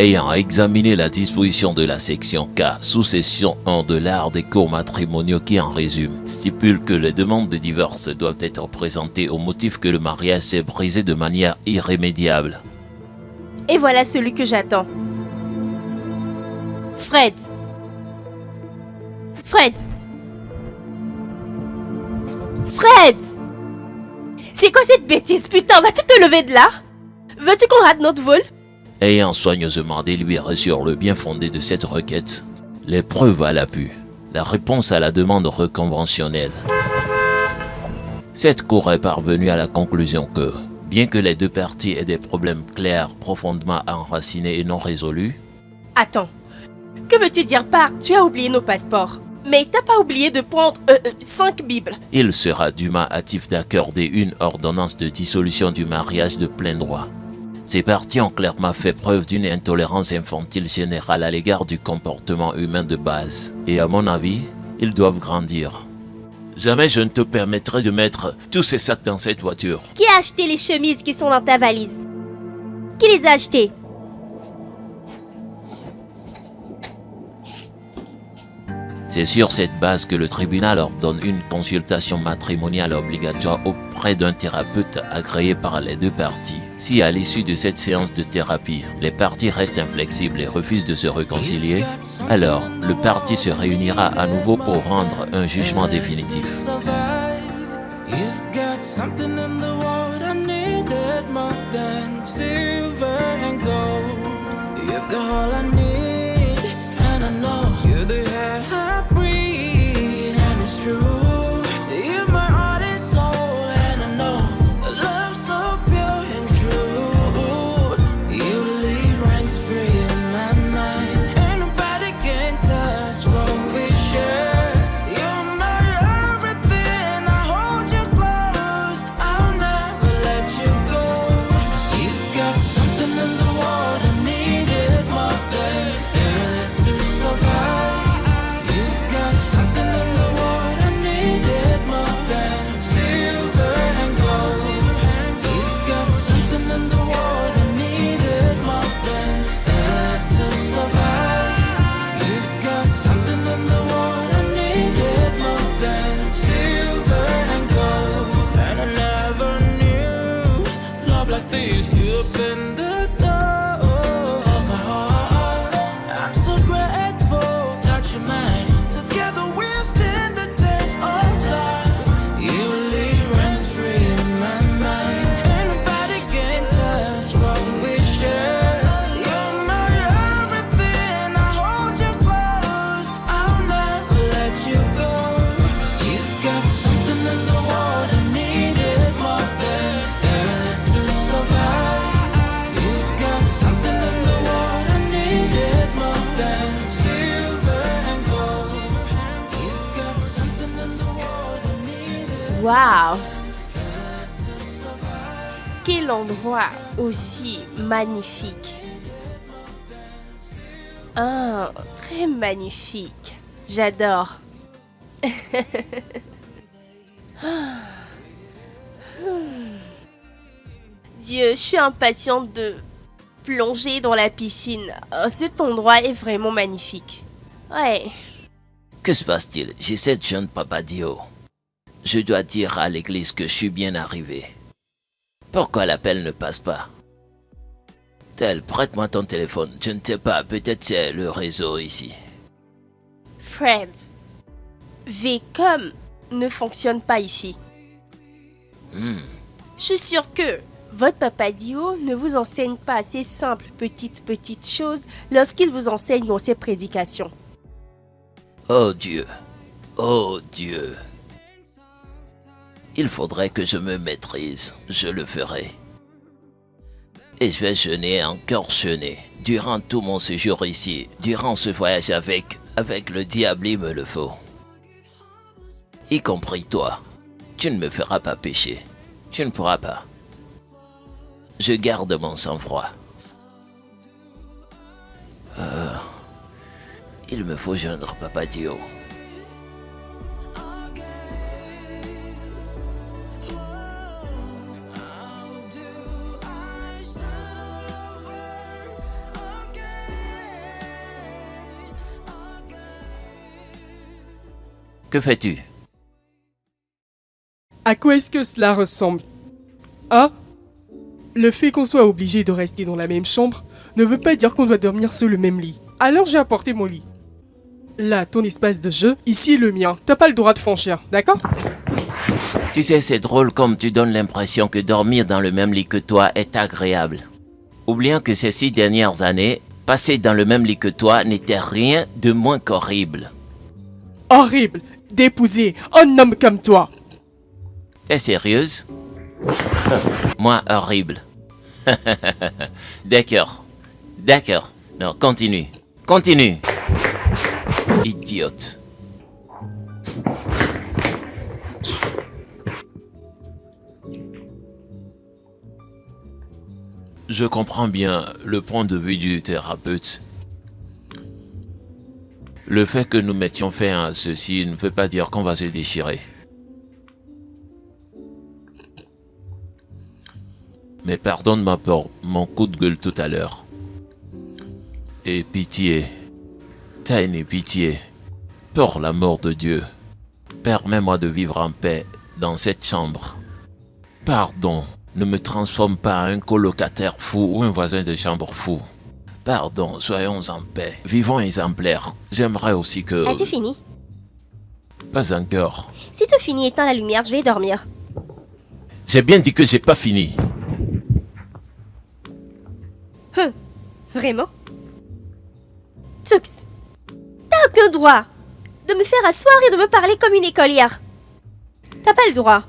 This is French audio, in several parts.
Ayant examiné la disposition de la section K, sous-section 1 de l'art des cours matrimoniaux qui en résume, stipule que les demandes de divorce doivent être présentées au motif que le mariage s'est brisé de manière irrémédiable. Et voilà celui que j'attends. Fred. Fred. Fred. C'est quoi cette bêtise, putain? Vas-tu te lever de là? Veux-tu qu'on rate notre vol? Ayant soigneusement délibéré sur le bien fondé de cette requête, les preuves à l'appui, la réponse à la demande reconventionnelle. Cette cour est parvenue à la conclusion que, bien que les deux parties aient des problèmes clairs, profondément enracinés et non résolus. Attends, que veux-tu dire par tu as oublié nos passeports? Mais t'as pas oublié de prendre 5 Bibles. Il sera dûment hâtif d'accorder une ordonnance de dissolution du mariage de plein droit. Ces parties ont clairement fait preuve d'une intolérance infantile générale à l'égard du comportement humain de base. Et à mon avis, ils doivent grandir. Jamais je ne te permettrai de mettre tous ces sacs dans cette voiture. Qui a acheté les chemises qui sont dans ta valise? Qui les a achetées? C'est sur cette base que le tribunal ordonne une consultation matrimoniale obligatoire auprès d'un thérapeute agréé par les deux parties. Si à l'issue de cette séance de thérapie, les parties restent inflexibles et refusent de se réconcilier, alors le parti se réunira à nouveau pour rendre un jugement définitif. Waouh! Quel endroit aussi magnifique! Ah, très magnifique. J'adore. Dieu, je suis impatiente de plonger dans la piscine. Cet endroit est vraiment magnifique. Ouais. Que se passe-t-il? J'ai cette jeune Papadio. Je dois dire à l'église que je suis bien arrivé. Pourquoi l'appel ne passe pas? Tel, prête-moi ton téléphone. Je ne sais pas, peut-être c'est le réseau ici. Fred, VCOM ne fonctionne pas ici. Je suis sûre que votre Papadio ne vous enseigne pas ces simples petites choses lorsqu'il vous enseigne dans ses prédications. Oh Dieu, oh Dieu. Il faudrait que je me maîtrise, je le ferai. Et je vais jeûner, encore jeûner, durant tout mon séjour ici, durant ce voyage avec le diable, il me le faut. Y compris toi, tu ne me feras pas pécher, tu ne pourras pas. Je garde mon sang-froid. Il me faut joindre Papadio. Que fais-tu? À quoi est-ce que cela ressemble? Ah? Le fait qu'on soit obligé de rester dans la même chambre ne veut pas dire qu'on doit dormir sur le même lit. Alors j'ai apporté mon lit. Là, ton espace de jeu, ici le mien. T'as pas le droit de franchir, d'accord? Tu sais, c'est drôle comme tu donnes l'impression que dormir dans le même lit que toi est agréable. Oubliant que ces 6 dernières années, passer dans le même lit que toi n'était rien de moins qu'horrible. Horrible d'épouser un homme comme toi. T'es sérieuse? Moi, horrible. D'accord. D'accord. Non, continue. Continue. Idiote. Je comprends bien le point de vue du thérapeute. Le fait que nous mettions fin à ceci ne veut pas dire qu'on va se déchirer. Mais pardonne-moi pour mon coup de gueule tout à l'heure. Et pitié, Tiny, pitié, pour l'amour de Dieu, permets-moi de vivre en paix dans cette chambre. Pardon, ne me transforme pas en un colocataire fou ou un voisin de chambre fou. Pardon, soyons en paix, vivons exemplaires. J'aimerais aussi que... As-tu fini? Pas encore. Si tu finis, éteins la lumière, je vais dormir. J'ai bien dit que j'ai pas fini. Vraiment? Tux, t'as aucun droit de me faire asseoir et de me parler comme une écolière. T'as pas le droit.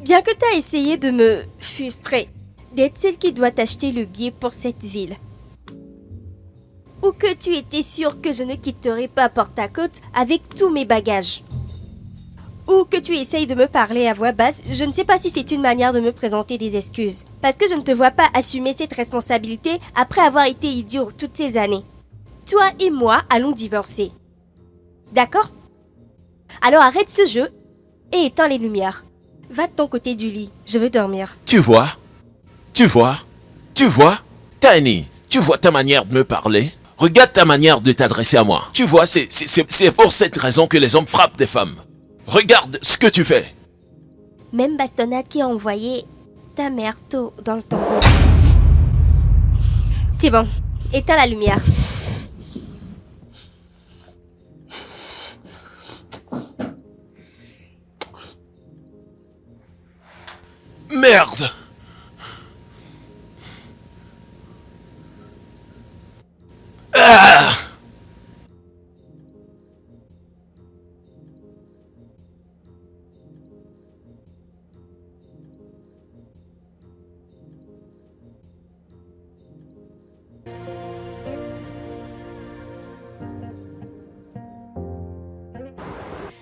Bien que t'as essayé de me frustrer, d'être celle qui doit acheter le billet pour cette ville. Ou que tu étais sûr que je ne quitterai pas Porte-à-Côte avec tous mes bagages. Ou que tu essayes de me parler à voix basse, je ne sais pas si c'est une manière de me présenter des excuses. Parce que je ne te vois pas assumer cette responsabilité après avoir été idiot toutes ces années. Toi et moi allons divorcer. D'accord? Alors arrête ce jeu et éteins les lumières. Va de ton côté du lit, je veux dormir. Tu vois, Tiny, tu vois ta manière de me parler? Regarde ta manière de t'adresser à moi. Tu vois, c'est pour cette raison que les hommes frappent des femmes. Regarde ce que tu fais. Même bastonnade qui a envoyé ta mère tôt dans le tombeau. C'est bon, éteins la lumière. Merde! Ah!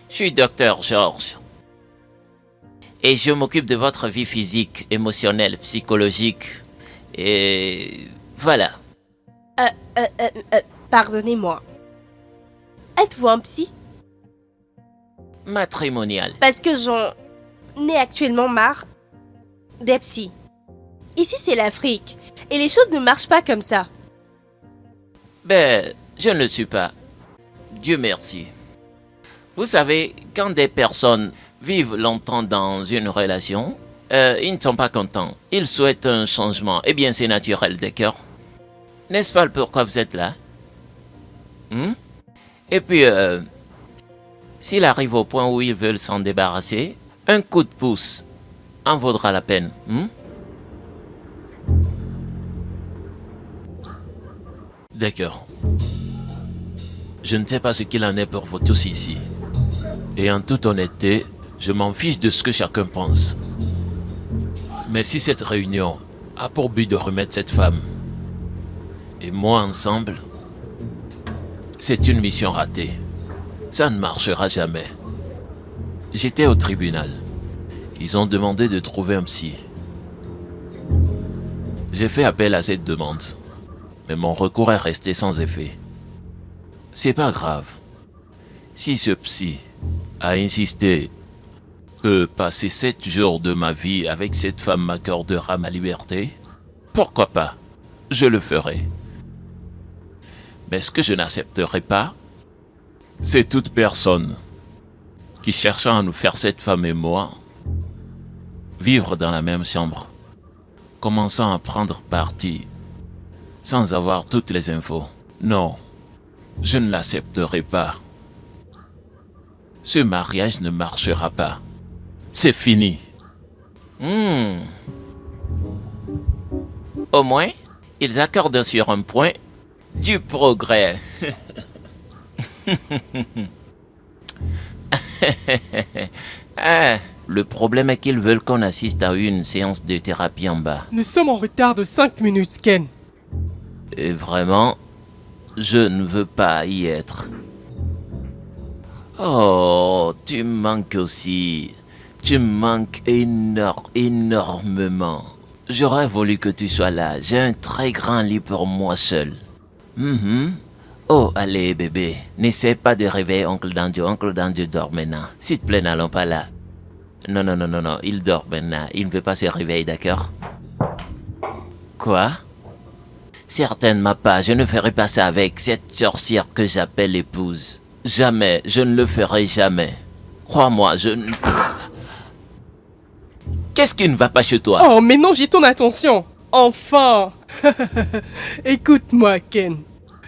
Je suis docteur George. Et je m'occupe de votre vie physique, émotionnelle, psychologique. Et voilà. Pardonnez-moi. Êtes-vous un psy? Matrimonial. Parce que j'en ai actuellement marre des psys. Ici, c'est l'Afrique. Et les choses ne marchent pas comme ça. Ben, je ne le suis pas. Dieu merci. Vous savez, quand des personnes vivent longtemps dans une relation, ils ne sont pas contents. Ils souhaitent un changement. Eh bien, c'est naturel, d'accord? N'est-ce pas pourquoi vous êtes là? Et puis, s'il arrive au point où ils veulent s'en débarrasser, un coup de pouce en vaudra la peine. D'accord. Je ne sais pas ce qu'il en est pour vous tous ici. Et en toute honnêteté, je m'en fiche de ce que chacun pense. Mais si cette réunion a pour but de remettre cette femme et moi ensemble, c'est une mission ratée. Ça ne marchera jamais. J'étais au tribunal. Ils ont demandé de trouver un psy. J'ai fait appel à cette demande, mais mon recours est resté sans effet. C'est pas grave. Si ce psy a insisté que passer 7 jours de ma vie avec cette femme m'accordera ma liberté, pourquoi pas? Je le ferai. Mais ce que je n'accepterai pas, c'est toute personne qui cherchons à nous faire, cette femme et moi, vivre dans la même chambre, commençant à prendre parti sans avoir toutes les infos. Non, je ne l'accepterai pas. Ce mariage ne marchera pas. C'est fini. Au moins, ils accordent sur un point du progrès. Le problème est qu'ils veulent qu'on assiste à une séance de thérapie en bas. Nous sommes en retard de 5 minutes, Ken. Et vraiment, je ne veux pas y être. Oh, tu me manques aussi. Tu me manques énormément. J'aurais voulu que tu sois là. J'ai un très grand lit pour moi seul. Oh, allez bébé, n'essaie pas de réveiller Oncle Danjo. Oncle Danjo dort maintenant. S'il te plaît, n'allons pas là. Non, il dort maintenant. Il ne veut pas se réveiller, d'accord? Quoi? Certainement pas. Je ne ferai pas ça avec cette sorcière que j'appelle épouse. Jamais. Je ne le ferai jamais. Crois-moi, je ne... Qu'est-ce qui ne va pas chez toi? Oh, mais non, j'ai ton attention. Enfin. Écoute-moi, Ken.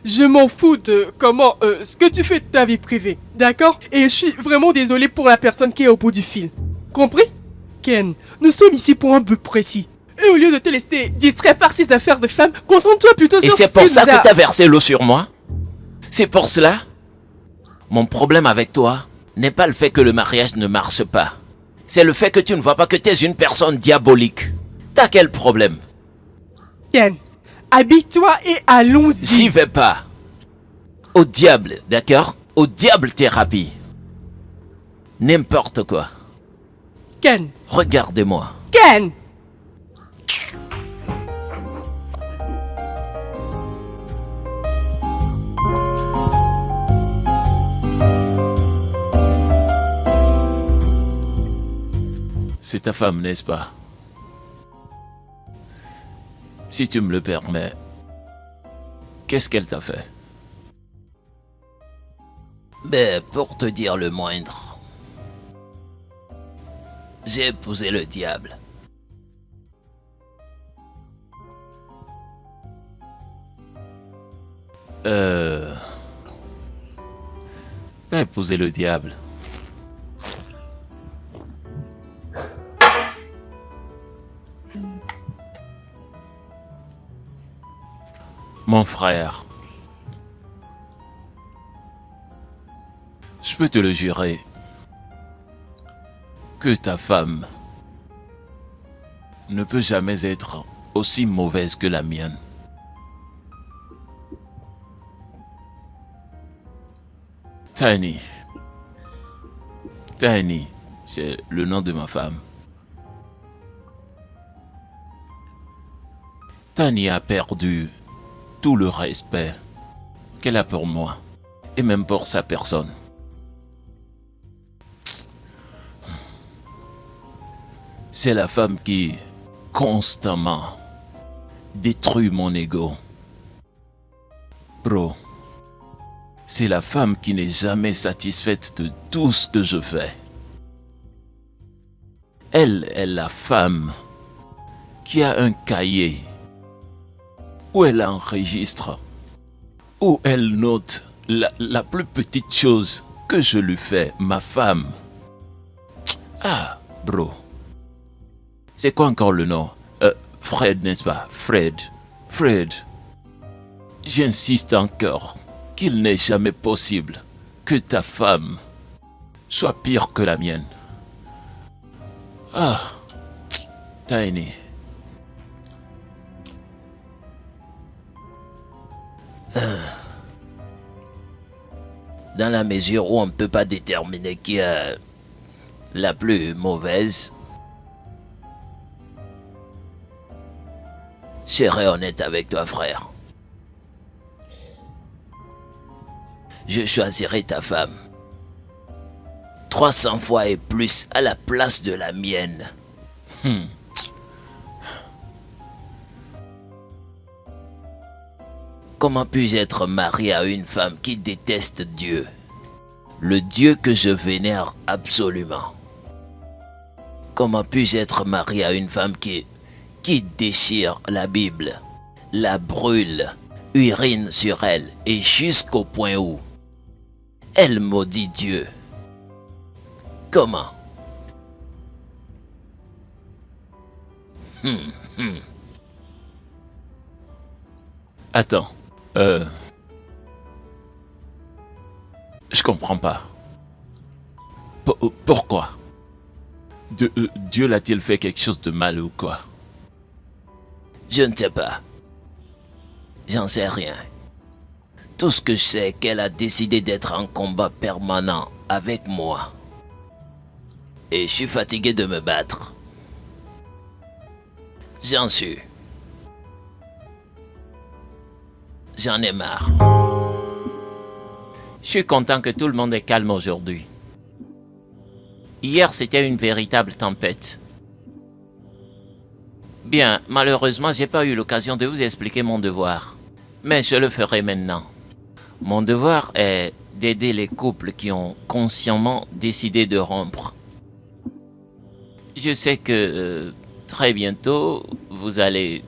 Je m'en fous de ce que tu fais de ta vie privée, d'accord? Et je suis vraiment désolé pour la personne qui est au bout du fil. Compris? Ken, nous sommes ici pour un but précis. Et au lieu de te laisser distraire par ces affaires de femmes, concentre-toi plutôt sur ce Et c'est pour ça que t'as versé l'eau sur moi? C'est pour cela? Mon problème avec toi n'est pas le fait que le mariage ne marche pas. C'est le fait que tu ne vois pas que tu es une personne diabolique. T'as quel problème? Ken, habille-toi et allons-y. J'y vais pas. Au diable, d'accord? Au diable thérapie. N'importe quoi. Ken. Regardez-moi. Ken. C'est ta femme, n'est-ce pas? Si tu me le permets, qu'est-ce qu'elle t'a fait? Ben, pour te dire le moindre, j'ai épousé le diable. T'as épousé le diable. Mon frère, je peux te le jurer que ta femme ne peut jamais être aussi mauvaise que la mienne. Tiny, c'est le nom de ma femme. Tiny a perdu tout le respect qu'elle a pour moi et même pour sa personne. C'est la femme qui constamment détruit mon ego. Bro, c'est la femme qui n'est jamais satisfaite de tout ce que je fais. Elle est la femme qui a un cahier où elle enregistre, où elle note la plus petite chose que je lui fais, ma femme. Ah, bro. C'est quoi encore le nom? Fred, n'est-ce pas? Fred. J'insiste encore qu'il n'est jamais possible que ta femme soit pire que la mienne. Ah, Tiny. Dans la mesure où on ne peut pas déterminer qui est la plus mauvaise, je serai honnête avec toi, frère. Je choisirai ta femme 300 fois et plus à la place de la mienne. Comment puis-je être marié à une femme qui déteste Dieu? le Dieu que je vénère absolument. Comment puis-je être marié à une femme qui déchire la Bible, la brûle, urine sur elle et jusqu'au point où elle maudit Dieu? Comment? Attends, je comprends pas. Pourquoi? Dieu l'a-t-il fait quelque chose de mal ou quoi? Je ne sais pas. J'en sais rien. Tout ce que je sais est qu'elle a décidé d'être en combat permanent avec moi. Et je suis fatigué de me battre. J'en suis. J'en ai marre. Je suis content que tout le monde est calme aujourd'hui. Hier, c'était une véritable tempête. Bien, malheureusement, j'ai pas eu l'occasion de vous expliquer mon devoir. Mais je le ferai maintenant. Mon devoir est d'aider les couples qui ont consciemment décidé de rompre. Je sais que très bientôt, vous allez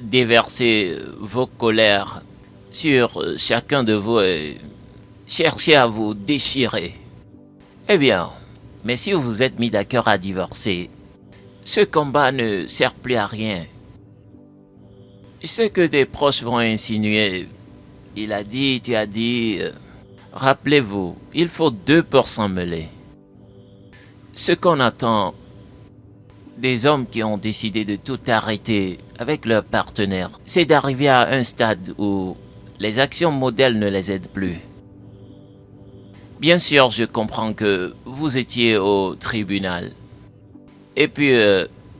déverser vos colères sur chacun de vous et chercher à vous déchirer. Eh bien, mais si vous vous êtes mis d'accord à divorcer, ce combat ne sert plus à rien. Je sais que des proches vont insinuer, il a dit, tu as dit, rappelez-vous, il faut 2 pour s'en mêler. Ce qu'on attend des hommes qui ont décidé de tout arrêter avec leur partenaire, c'est d'arriver à un stade où les actions modèles ne les aident plus. Bien sûr, je comprends que vous étiez au tribunal. Et puis,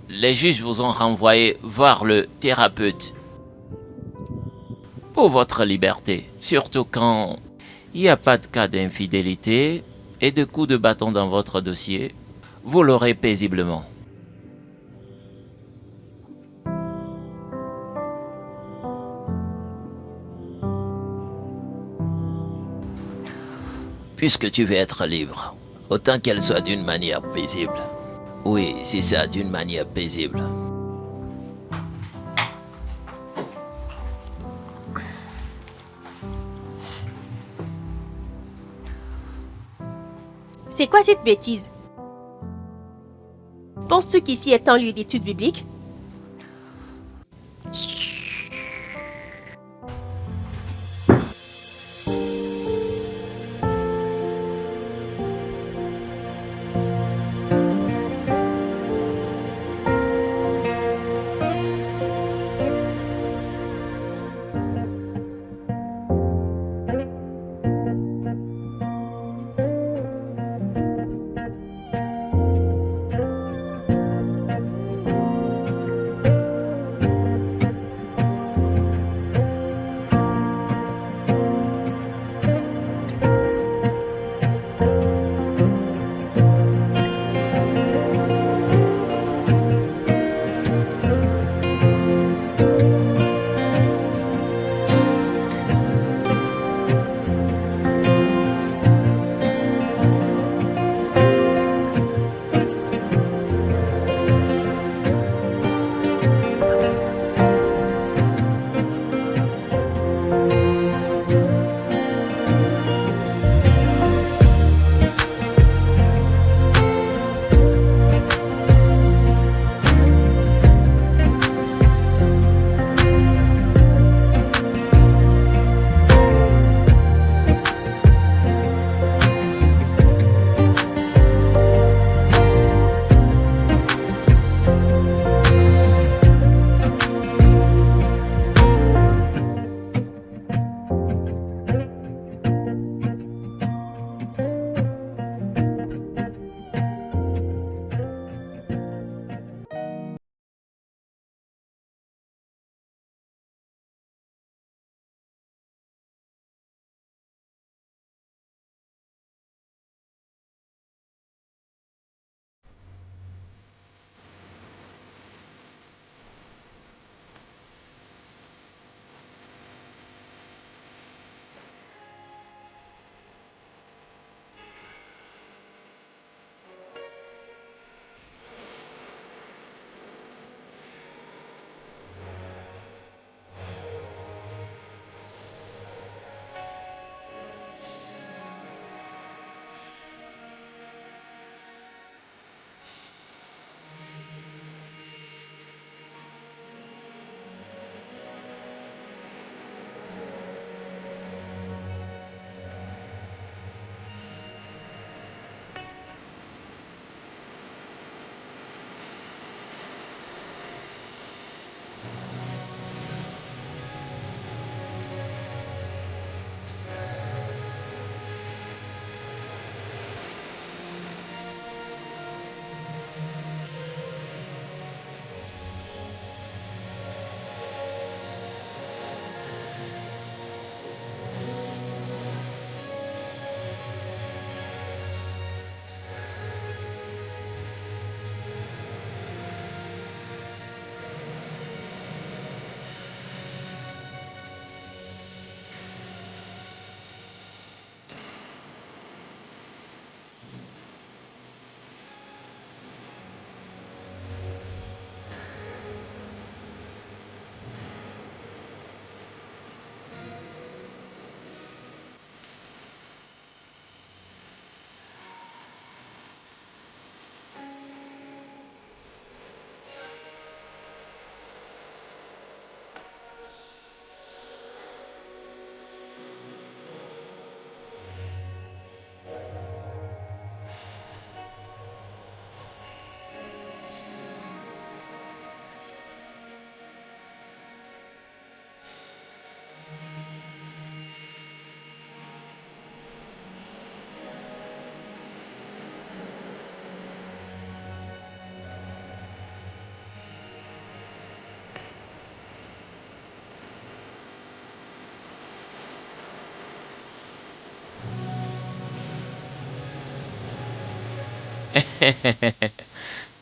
les juges vous ont renvoyé voir le thérapeute. Pour votre liberté, surtout quand il n'y a pas de cas d'infidélité et de coups de bâton dans votre dossier, vous l'aurez paisiblement. Puisque tu veux être libre, autant qu'elle soit d'une manière paisible. Oui, c'est ça, d'une manière paisible. C'est quoi cette bêtise? Penses-tu qu'ici est un lieu d'études bibliques?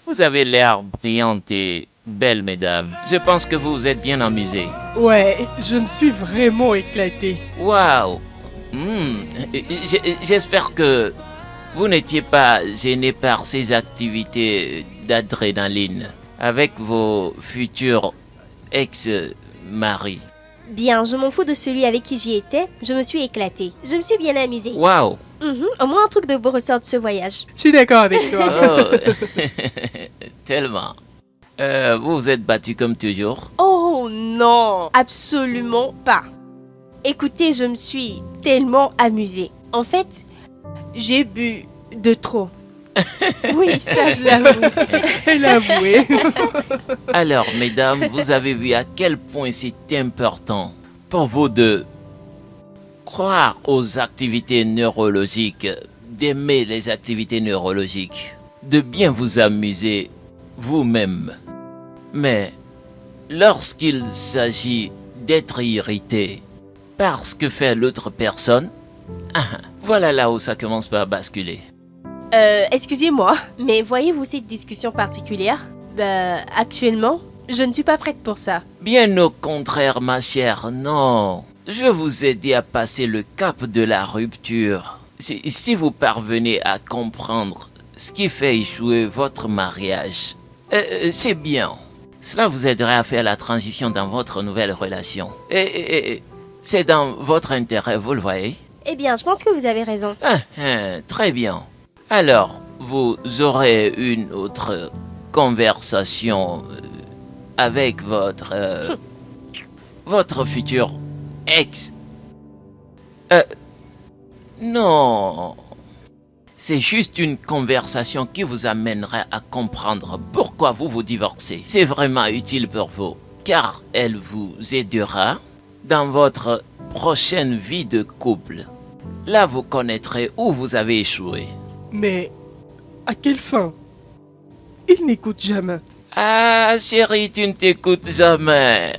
Vous avez l'air brillante et belle, mesdames. Je pense que vous vous êtes bien amusées. Ouais, je me suis vraiment éclaté. Waouh! J'espère que vous n'étiez pas gêné par ces activités d'adrénaline avec vos futurs ex-maris. Bien, je m'en fous de celui avec qui j'y étais, je me suis éclatée. Je me suis bien amusée. Waouh! Au moins un truc de beau ressort de ce voyage. Je suis d'accord avec toi. Oh. Tellement. Vous vous êtes battu comme toujours. Oh non, absolument pas. Écoutez, je me suis tellement amusée. En fait, j'ai bu de trop. Oui, ça je l'avoue. Elle a avoué. Alors, mesdames, vous avez vu à quel point c'est important pour vous de croire aux activités neurologiques, d'aimer les activités neurologiques, de bien vous amuser vous-même. Mais lorsqu'il s'agit d'être irrité par ce que fait l'autre personne, voilà là où ça commence par basculer. Excusez-moi, mais voyez-vous cette discussion particulière? Actuellement, je ne suis pas prête pour ça. Bien au contraire, ma chère, non. Je vais vous aider à passer le cap de la rupture. Si vous parvenez à comprendre ce qui fait échouer votre mariage, c'est bien. Cela vous aidera à faire la transition dans votre nouvelle relation. Et c'est dans votre intérêt, vous le voyez? Eh bien, je pense que vous avez raison. Très bien. Alors, vous aurez une autre conversation avec votre futur ex. Non. C'est juste une conversation qui vous amènera à comprendre pourquoi vous vous divorcez. C'est vraiment utile pour vous, car elle vous aidera dans votre prochaine vie de couple. Là, vous connaîtrez où vous avez échoué. Mais à quelle fin? Il n'écoute jamais. Ah, chérie, tu ne t'écoutes jamais.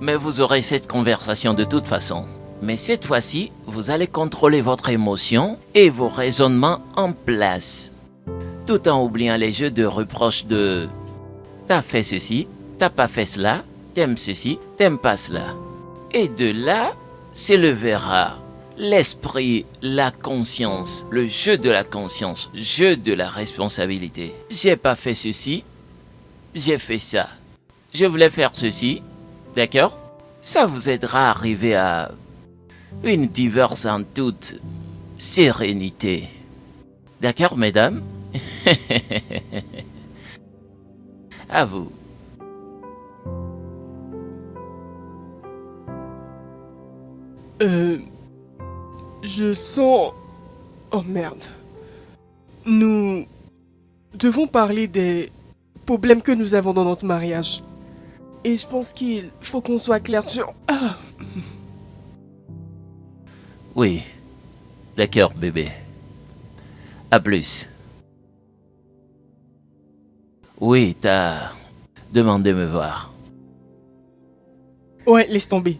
Mais vous aurez cette conversation de toute façon. Mais cette fois-ci, vous allez contrôler votre émotion et vos raisonnements en place. Tout en oubliant les jeux de reproches de « t'as fait ceci, t'as pas fait cela, t'aimes ceci, t'aimes pas cela ». Et de là, s'élevera l'esprit, la conscience, le jeu de la conscience, jeu de la responsabilité. J'ai pas fait ceci, j'ai fait ça. Je voulais faire ceci, d'accord? Ça vous aidera à arriver à une divorce en toute sérénité. D'accord, mesdames? À vous. Je sens... Oh merde. Nous devons parler des problèmes que nous avons dans notre mariage. Et je pense qu'il faut qu'on soit clair sur... Oui. D'accord, bébé. À plus. Oui, t'as demandé me voir. Ouais, laisse tomber.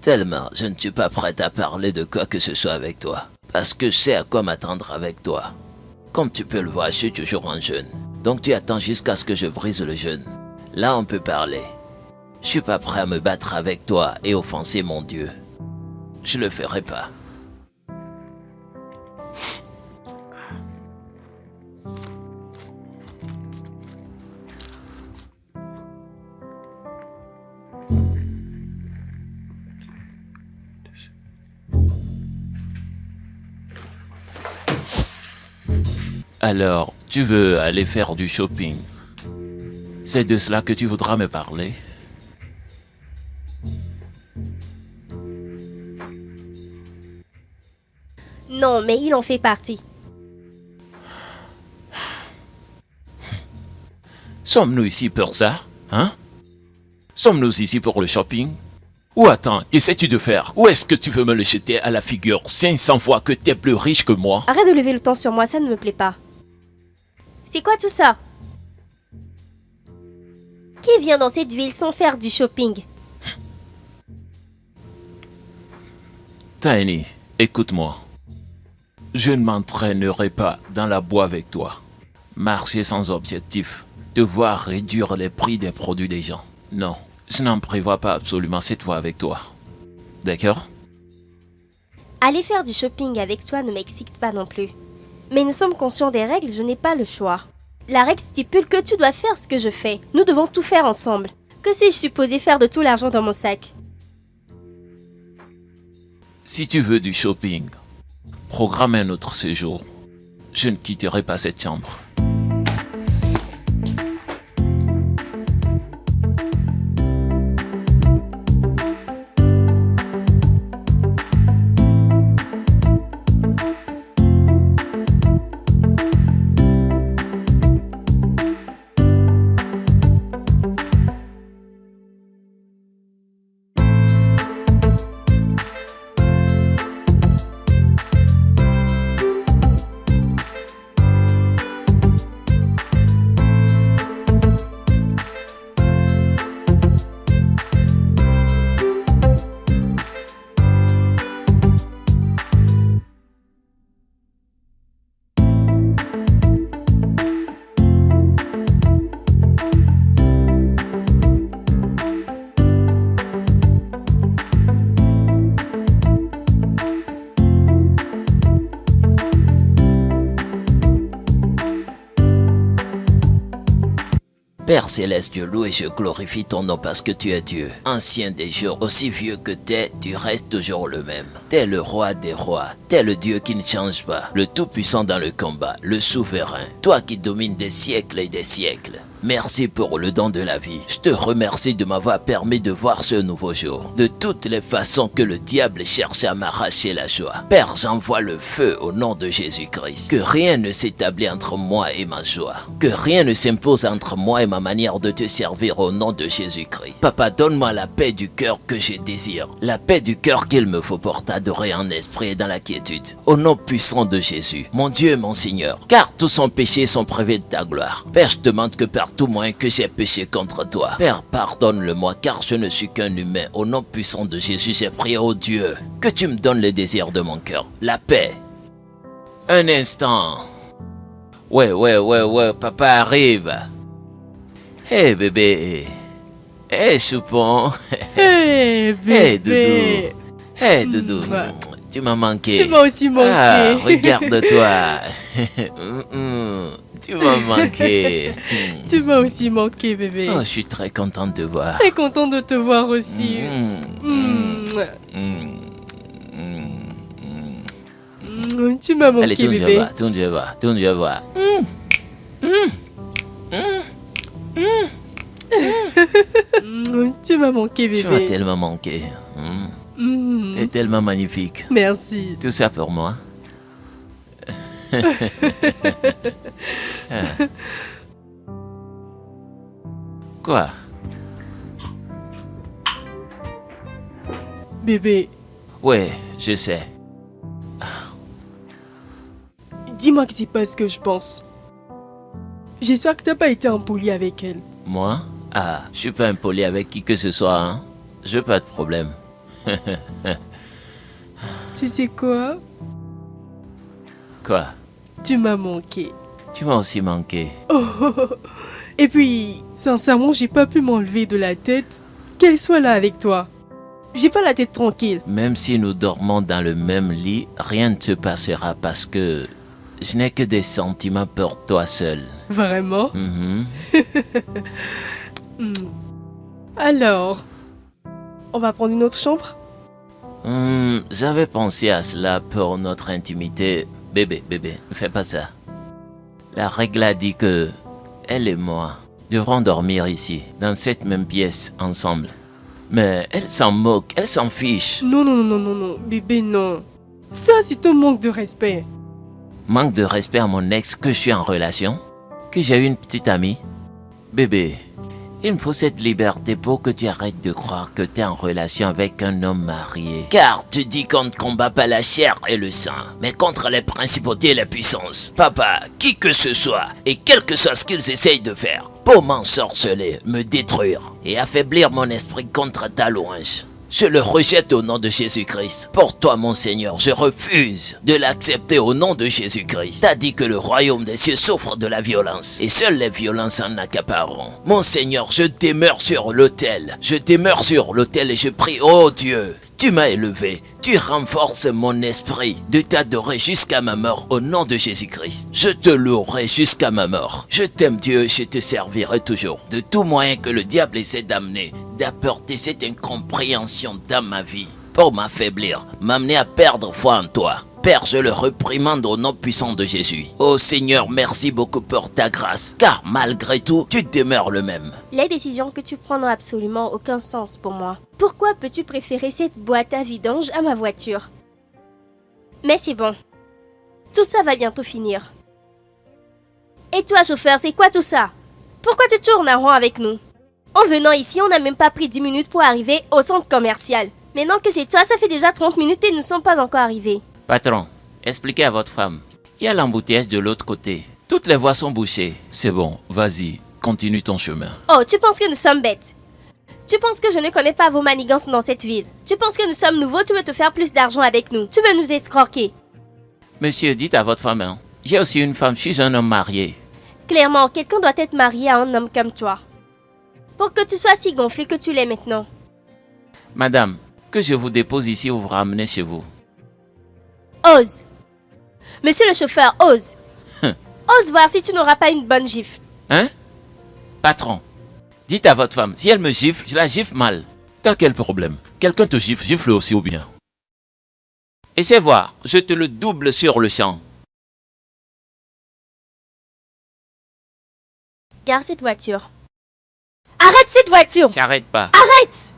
Tellement, je ne suis pas prête à parler de quoi que ce soit avec toi. Parce que je sais à quoi m'attendre avec toi. Comme tu peux le voir, je suis toujours en jeûne. Donc tu attends jusqu'à ce que je brise le jeûne. Là, on peut parler. Je suis pas prêt à me battre avec toi et offenser mon Dieu. Je le ferai pas. Alors, tu veux aller faire du shopping? C'est de cela que tu voudras me parler? Non, mais il en fait partie. Sommes-nous ici pour ça? Hein? Sommes-nous ici pour le shopping? Ou attends, qu'essaies-tu de faire? Ou est-ce que tu veux me le jeter à la figure 500 fois que t'es plus riche que moi? Arrête de lever le ton sur moi, ça ne me plaît pas. C'est quoi tout ça? Qui vient dans cette ville sans faire du shopping? Tiny, écoute-moi. Je ne m'entraînerai pas dans la boîte avec toi. Marcher sans objectif, devoir réduire les prix des produits des gens. Non, je n'en prévois pas absolument cette fois avec toi. D'accord? Aller faire du shopping avec toi ne m'excite pas non plus. Mais nous sommes conscients des règles, je n'ai pas le choix. La règle stipule que tu dois faire ce que je fais. Nous devons tout faire ensemble. Que suis-je supposé faire de tout l'argent dans mon sac? Si tu veux du shopping, programme un autre séjour. Je ne quitterai pas cette chambre. Père céleste, je loue et je glorifie ton nom parce que tu es Dieu. Ancien des jours, aussi vieux que t'es, tu restes toujours le même. T'es le roi des rois, t'es le Dieu qui ne change pas, le tout-puissant dans le combat, le souverain, toi qui domines des siècles et des siècles. Merci pour le don de la vie. Je te remercie de m'avoir permis de voir ce nouveau jour. De toutes les façons que le diable cherche à m'arracher la joie. Père, j'envoie le feu au nom de Jésus-Christ. Que rien ne s'établit entre moi et ma joie. Que rien ne s'impose entre moi et ma manière de te servir au nom de Jésus-Christ. Papa, donne-moi la paix du cœur que je désire. La paix du cœur qu'il me faut pour t'adorer en esprit et dans la quiétude. Au nom puissant de Jésus, mon Dieu et mon Seigneur. Car tous son péchés sont privés de ta gloire. Père, je demande que par tout moyen que j'ai péché contre toi. Père, pardonne-le-moi car je ne suis qu'un humain. Au nom puissant de Jésus, j'ai prié au Dieu que tu me donnes le désir de mon cœur. La paix. Un instant. Ouais, papa arrive. Hé bébé. Hé choupon. Hey, Hé bébé. doudou. Hé doudou. Tu m'as manqué. Tu m'as aussi manqué. Ah, regarde-toi. Tu m'as manqué. Tu m'as aussi manqué, bébé. Oh, je suis très contente de te voir. Très content de te voir aussi. Tu m'as manqué, Allez, tourne, bébé. je vois. Tu m'as manqué, Tu m'as bébé. tellement manqué. T'es tellement magnifique. Merci. Tout ça pour moi. Quoi? Bébé, Ouais, je sais. dis-moi que c'est pas ce que je pense. J'espère que t'as pas été impoli avec elle. Moi? Ah, je suis pas impoli avec qui que ce soit, hein. Je veux pas de problème. Tu sais quoi? Quoi? Tu m'as manqué. Tu m'as aussi manqué. Et puis, sincèrement, j'ai pas pu m'enlever de la tête qu'elle soit là avec toi. J'ai pas la tête tranquille. Même si nous dormons dans le même lit, rien ne se passera parce que je n'ai que des sentiments pour toi seul. Vraiment? Mhm. Alors, on va prendre une autre chambre? J'avais pensé à cela pour notre intimité. Bébé, ne fais pas ça. La règle a dit que elle et moi devrons dormir ici, dans cette même pièce, ensemble. Mais elle s'en moque, elle s'en fiche. Non, bébé, non. Ça, c'est un manque de respect. Manque de respect à mon ex que je suis en relation, que j'ai eu une petite amie. Bébé, Il me faut cette liberté pour que tu arrêtes de croire que tu es en relation avec un homme marié. Car tu dis qu'on ne combat pas la chair et le sang, mais contre les principautés et les puissances. Papa, qui que ce soit, et quel que soit ce qu'ils essayent de faire, pour m'ensorceler, me détruire et affaiblir mon esprit contre ta louange, je le rejette au nom de Jésus-Christ. Pour toi, mon Seigneur, je refuse de l'accepter au nom de Jésus-Christ. T'as dit que le royaume des cieux souffre de la violence, et seules les violences en accapareront. Mon Seigneur, je demeure sur l'autel. Je demeure sur l'autel et je prie, oh Dieu, tu m'as élevé. Tu renforces mon esprit de t'adorer jusqu'à ma mort au nom de Jésus-Christ. Je te louerai jusqu'à ma mort. Je t'aime Dieu, je te servirai toujours. De tout moyen que le diable essaie d'amener, d'apporter cette incompréhension dans ma vie pour m'affaiblir, m'amener à perdre foi en toi. Père, je le reprimande au nom puissant de Jésus. Oh Seigneur, merci beaucoup pour ta grâce, car malgré tout, tu demeures le même. Les décisions que tu prends n'ont absolument aucun sens pour moi. Pourquoi peux-tu préférer cette boîte à vidange à ma voiture? Mais c'est bon. Tout ça va bientôt finir. Et toi, chauffeur, c'est quoi tout ça? Pourquoi tu tournes en rond avec nous? En venant ici, on n'a même pas pris 10 minutes pour arriver au centre commercial. Maintenant que c'est toi, ça fait déjà 30 minutes et nous ne sommes pas encore arrivés. Patron, expliquez à votre femme. Il y a l'embouteillage de l'autre côté. Toutes les voies sont bouchées. C'est bon, vas-y, continue ton chemin. Oh, tu penses que nous sommes bêtes? Tu penses que je ne connais pas vos manigances dans cette ville? Tu penses que nous sommes nouveaux, tu veux te faire plus d'argent avec nous? Tu veux nous escroquer? Monsieur, dites à votre femme, hein. J'ai aussi une femme, je suis un homme marié. Clairement, quelqu'un doit être marié à un homme comme toi. Pour que tu sois si gonflé que tu l'es maintenant. Madame, que je vous dépose ici ou vous ramenez chez vous. Ose. Monsieur le chauffeur, ose. Ose voir si tu n'auras pas une bonne gifle. Hein? Patron, dites à votre femme, si elle me gifle, je la gifle mal. T'as quel problème? Quelqu'un te gifle, gifle aussi ou bien? Essaie voir, je te le double sur le champ. Garde cette voiture. Arrête cette voiture! J'arrête pas. Arrête!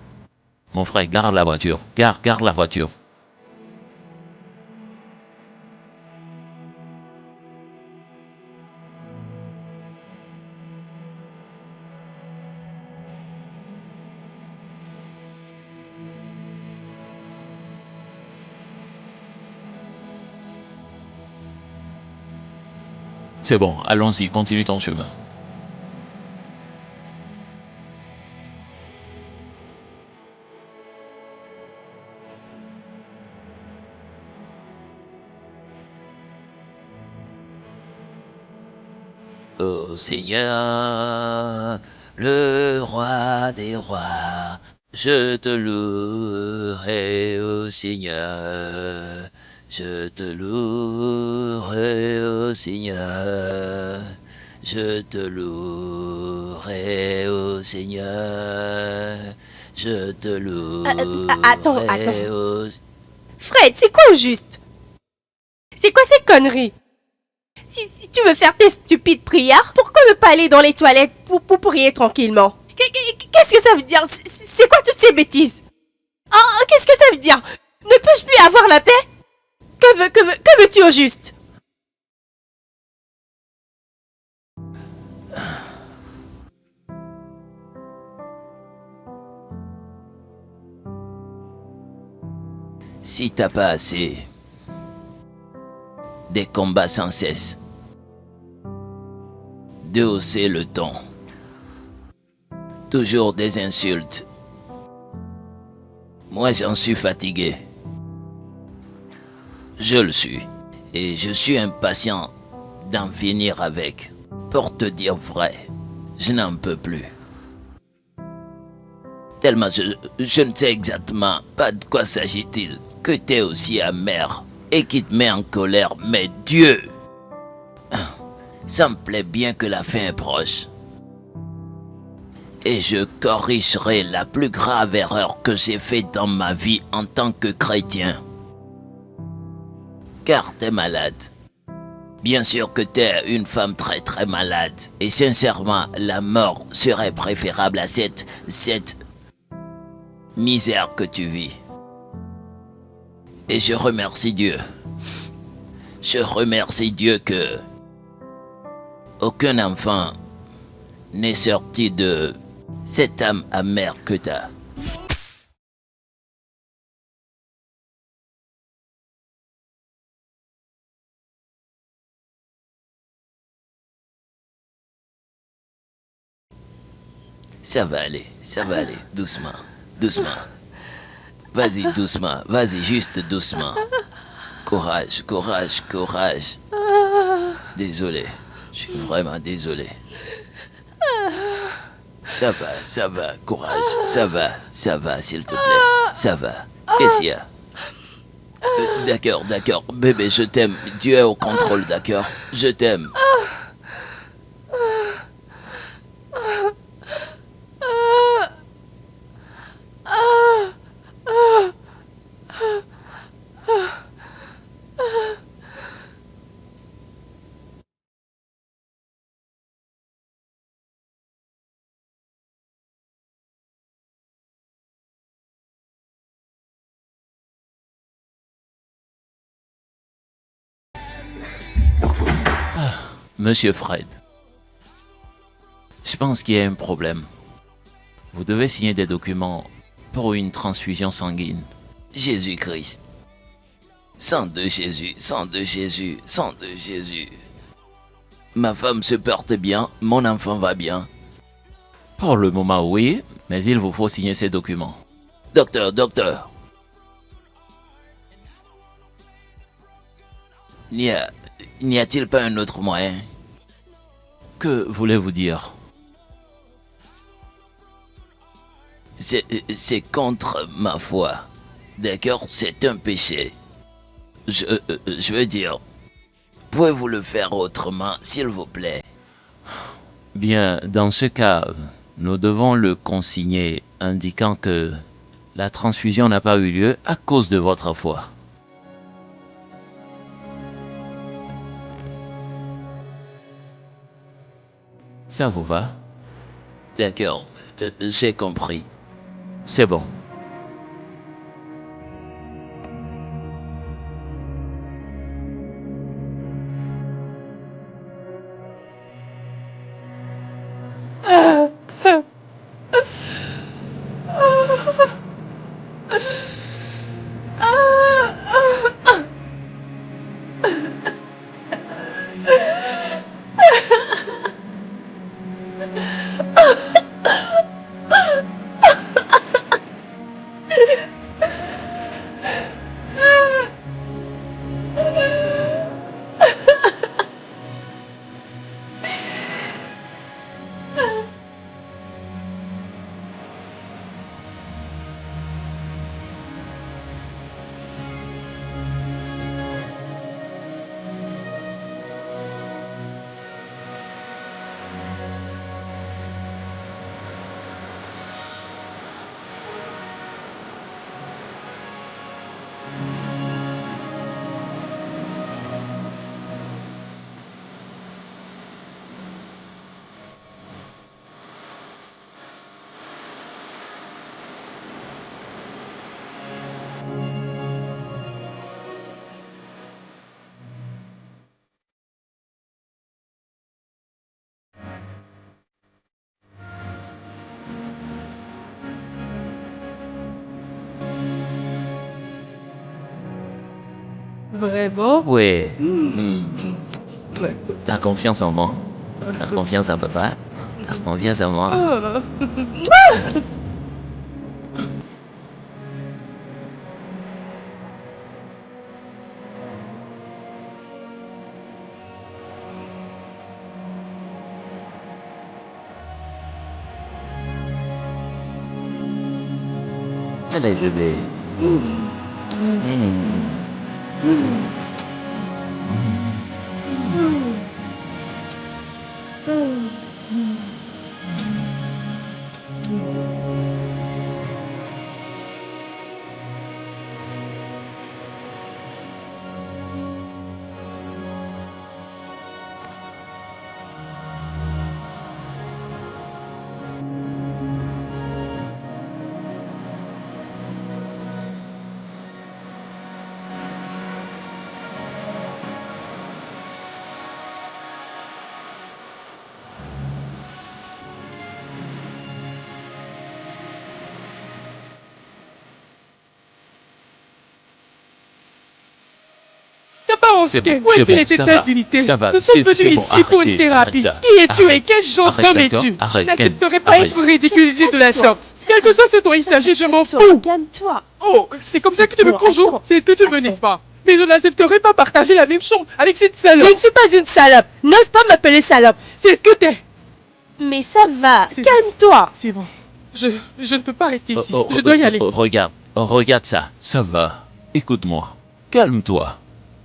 Mon frère, garde la voiture. Garde la voiture. C'est bon, allons-y, continue ton chemin. Ô Seigneur, le roi des rois, je te louerai, ô Seigneur. Je te louerai, ô Seigneur. Je te louerai, ô Seigneur. Je te louerai. Attends. ô- Fred, c'est quoi au juste? C'est quoi ces conneries? Si tu veux faire tes stupides prières, pourquoi ne pas aller dans les toilettes pour prier tranquillement? Qu'est-ce que ça veut dire? C'est quoi toutes ces bêtises? Oh, qu'est-ce que ça veut dire? Ne peux-je plus avoir la paix? Que veux-tu au juste? Si t'as pas assez, des combats sans cesse, de hausser le ton, toujours des insultes. Moi j'en suis fatigué. Je le suis. Et je suis impatient d'en finir avec. Pour te dire vrai, je n'en peux plus. Tellement je ne sais exactement pas de quoi s'agit-il, que t'es aussi amer et qui te met en colère, mais Dieu! Ça me plaît bien que la fin est proche. Et je corrigerai la plus grave erreur que j'ai faite dans ma vie en tant que chrétien. Car t'es malade. Bien sûr que t'es une femme très très malade. Et sincèrement, la mort serait préférable à cette misère que tu vis. Et je remercie Dieu. Je remercie Dieu que aucun enfant n'est sorti de Cette âme amère que t'as. Ça va aller, doucement, doucement. Vas-y, doucement, vas-y, juste doucement. Courage, courage, courage. Désolé, je suis vraiment désolé. Ça va, courage, ça va, s'il te plaît, ça va. Qu'est-ce qu'il y a? D'accord, bébé, je t'aime. Tu es au contrôle, d'accord? Je t'aime. Monsieur Fred, je pense qu'il y a un problème. Vous devez signer des documents pour une transfusion sanguine. Jésus-Christ. Sang de Jésus, sang de Jésus, sang de Jésus. Ma femme se porte bien, mon enfant va bien. Pour le moment, oui, mais il vous faut signer ces documents. Docteur. N'y a-t-il pas un autre moyen? Que voulez-vous dire? C'est contre ma foi. D'accord? C'est un péché. Je veux dire, pouvez-vous le faire autrement, s'il vous plaît? Bien, dans ce cas, nous devons le consigner indiquant que la transfusion n'a pas eu lieu à cause de votre foi. Ça vous va? D'accord, j'ai compris. C'est bon. Vraiment? Oui. T'as confiance en moi? T'as confiance en papa? T'as confiance en moi? Allez, bébé. Silence, C'est Ken. bon, Où c'est est-il bon, laissé ça ta va, dignité? ça va, Nous sommes c'est venus bon, ici pour une arrêtez, thérapie. arrête, Qui es-tu et arrête. quel genre Arrête, d'homme d'accord, es-tu? Je arrête, n'accepterai Ken, pas arrête. être ridiculisé de la sorte. Quel que soit ce dont il s'agit, je m'en fous. Calme-toi. Oh, c'est comme ça que tu veux qu'on joue? C'est ce que tu veux, n'est-ce pas? Mais je n'accepterai pas partager la même chambre avec cette salope. Je ne suis pas une salope. N'ose pas m'appeler salope. C'est ce que t'es. Mais ça va. C'est- Calme-toi. C'est bon. Je ne peux pas rester ici. Oh, Je dois y aller. Regarde ça. Ça va. Écoute-moi. Calme-toi.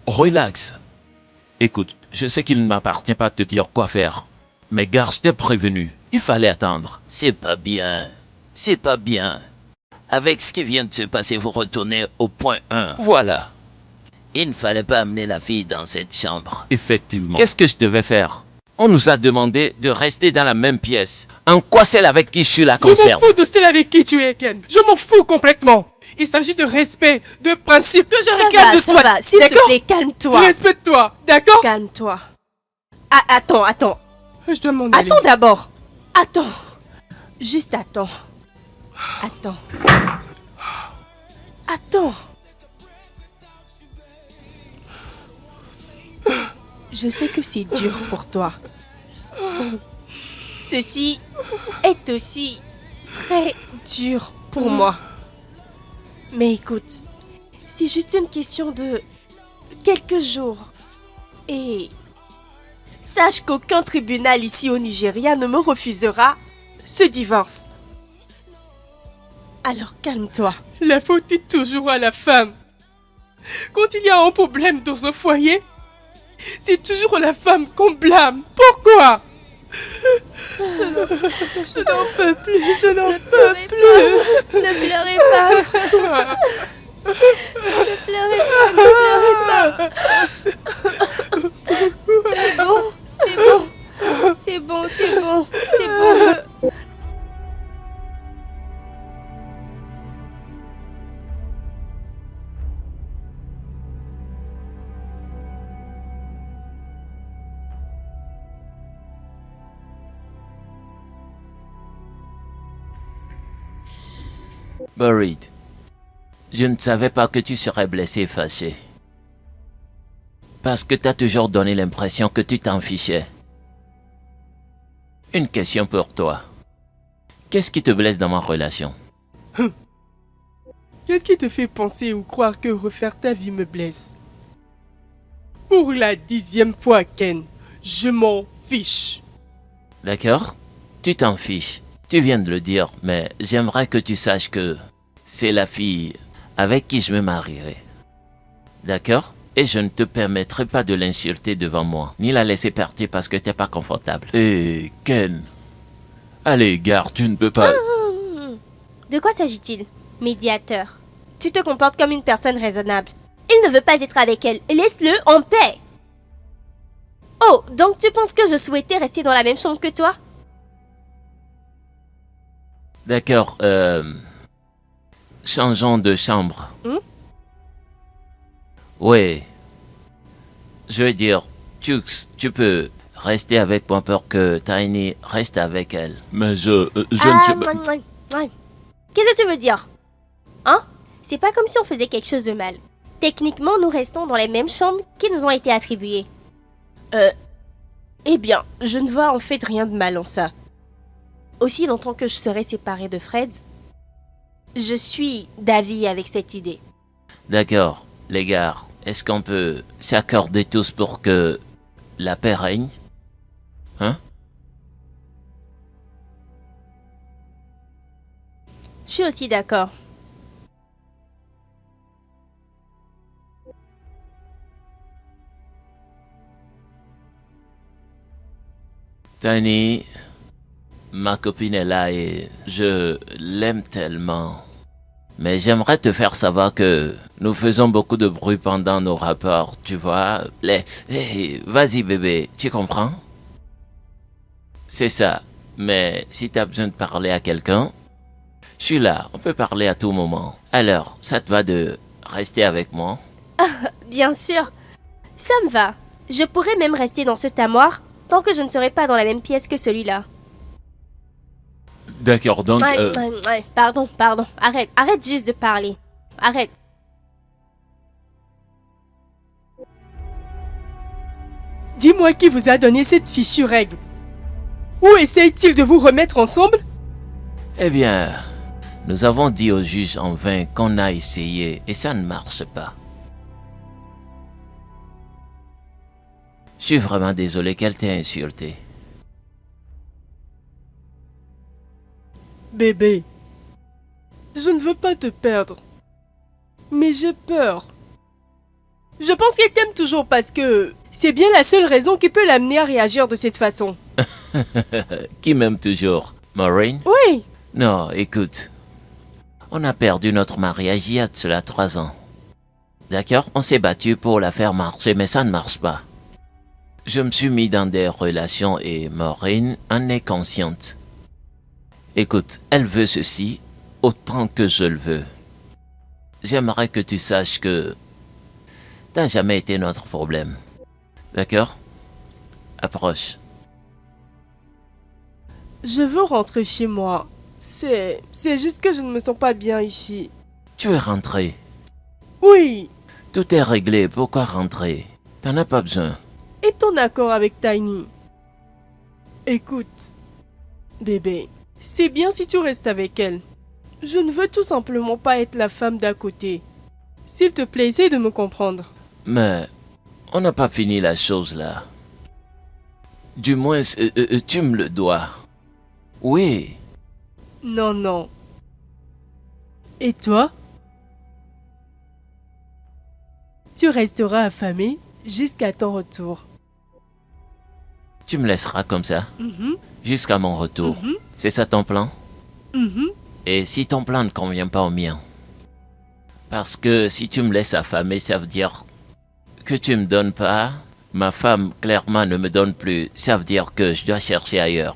Relax. Écoute, je sais qu'il ne m'appartient pas de te dire quoi faire. Mais gare, je t'ai prévenu. Il fallait attendre. C'est pas bien. C'est pas bien. Avec ce qui vient de se passer, vous retournez au point 1. Voilà. Il ne fallait pas amener la fille dans cette chambre. Effectivement. Qu'est-ce que je devais faire? On nous a demandé de rester dans la même pièce. En quoi celle avec qui je suis la Je m'en concerne? fous de celle avec qui tu es, Ken. Je m'en fous complètement. Il s'agit de respect, de principe que je réclame de Ça toi. va, s'il te D'accord? plaît, calme-toi. Respecte-toi, d'accord? Calme-toi. Ah, attends. Je dois m'en aller. Attends d'abord. Attends. Juste attends. Attends. Attends. Je sais que c'est dur pour toi. Ceci est aussi très dur pour moi. Mais écoute, c'est juste une question de quelques jours. Et sache qu'aucun tribunal ici au Nigeria ne me refusera ce divorce. Alors calme-toi. La faute est toujours à la femme. Quand il y a un problème dans un foyer, c'est toujours la femme qu'on blâme. Pourquoi? Je n'en peux plus, je n'en peux plus. Ne pleurez pas. Ne pleurez pas, ne pleurez pas. C'est bon. C'est bon. Buried, je ne savais pas que tu serais blessé et fâché. Parce que t'as toujours donné l'impression que tu t'en fichais. Une question pour toi. Qu'est-ce qui te blesse dans ma relation? Qu'est-ce qui te fait penser ou croire que refaire ta vie me blesse? Pour la 10e fois, Ken, je m'en fiche. D'accord? Tu t'en fiches. Tu viens de le dire, mais j'aimerais que tu saches que c'est la fille avec qui je me marierai. D'accord? Et je ne te permettrai pas de l'insulter devant moi, ni la laisser partir parce que t'es pas confortable. Hé, Ken. Allez, gare, tu ne peux pas... De quoi s'agit-il? Médiateur. Tu te comportes comme une personne raisonnable. Il ne veut pas être avec elle. Laisse-le en paix. Oh, donc tu penses que je souhaitais rester dans la même chambre que toi? D'accord, changeons de chambre. Oui. Je veux dire, tu peux rester avec moi pour que Tiny reste avec elle. Mais je ne sais pas... Qu'est-ce que tu veux dire? Hein? C'est pas comme si on faisait quelque chose de mal. Techniquement, nous restons dans les mêmes chambres qui nous ont été attribuées. Eh bien, je ne vois en fait rien de mal en ça. Aussi longtemps que je serai séparée de Fred, je suis d'avis avec cette idée. D'accord, les gars, est-ce qu'on peut s'accorder tous pour que la paix règne? Hein? Je suis aussi d'accord. Tiny, ma copine est là et je l'aime tellement. Mais j'aimerais te faire savoir que nous faisons beaucoup de bruit pendant nos rapports, tu vois. Hey, vas-y bébé, tu comprends? C'est ça. Mais si t'as besoin de parler à quelqu'un, je suis là, on peut parler à tout moment. Alors, ça te va de rester avec moi? Bien sûr. Ça me va. Je pourrais même rester dans ce tamoir tant que je ne serai pas dans la même pièce que celui-là. D'accord, donc... Pardon. Arrête juste de parler. Arrête. Dis-moi qui vous a donné cette fichue règle. Ou essaye-t-il de vous remettre ensemble? Eh bien, nous avons dit au juge en vain qu'on a essayé et ça ne marche pas. Je suis vraiment désolé qu'elle t'ait insulté. Bébé, je ne veux pas te perdre. Mais j'ai peur. Je pense qu'elle t'aime toujours parce que c'est bien la seule raison qui peut l'amener à réagir de cette façon. Qui m'aime toujours? Maureen? Oui. Non, écoute. On a perdu notre mariage il y a de cela 3 ans. D'accord? On s'est battu pour la faire marcher, mais ça ne marche pas. Je me suis mis dans des relations et Maureen en est consciente. Écoute, elle veut ceci autant que je le veux. J'aimerais que tu saches que t'as jamais été notre problème. D'accord? Approche. Je veux rentrer chez moi. C'est juste que je ne me sens pas bien ici. Tu es rentré. Oui. Tout est réglé. Pourquoi rentrer? T'en as pas besoin. Et ton accord avec Tiny? Écoute, bébé, c'est bien si tu restes avec elle. Je ne veux tout simplement pas être la femme d'à côté. S'il te plaît, essaye de me comprendre. Mais on n'a pas fini la chose là. Du moins, tu me le dois. Oui. Non, non. Et toi? Tu resteras affamé jusqu'à ton retour. Tu me laisseras comme ça? Jusqu'à mon retour. C'est ça ton plan? Et si ton plan ne convient pas au mien? Parce que si tu me laisses affamer, ça veut dire que tu me donnes pas. Ma femme, clairement, ne me donne plus. Ça veut dire que je dois chercher ailleurs.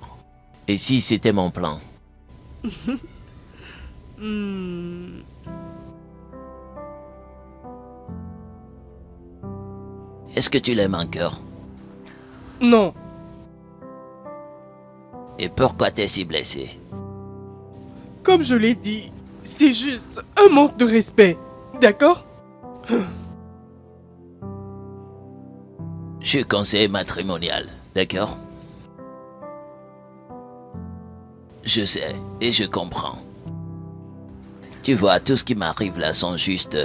Et si c'était mon plan? Est-ce que tu l'aimes encore? Non. Et pourquoi t'es si blessé? Comme je l'ai dit, c'est juste un manque de respect. D'accord? Je suis conseiller matrimonial, d'accord? Je sais et je comprends. Tu vois, tout ce qui m'arrive là sont juste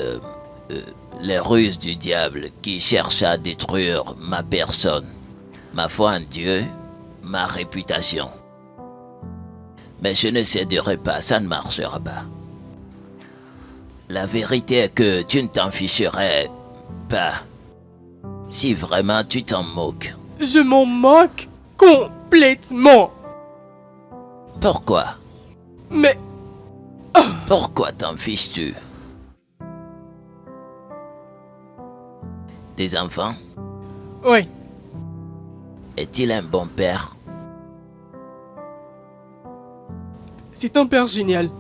les ruses du diable qui cherche à détruire ma personne, ma foi en Dieu, ma réputation. Mais je ne céderai pas, ça ne marchera pas. La vérité est que tu ne t'en ficherais pas. Si vraiment tu t'en moques. Je m'en moque complètement. Pourquoi? Mais Pourquoi t'en fiches-tu? Tes enfants? ouais, Est-il un bon père? c'est un père génial.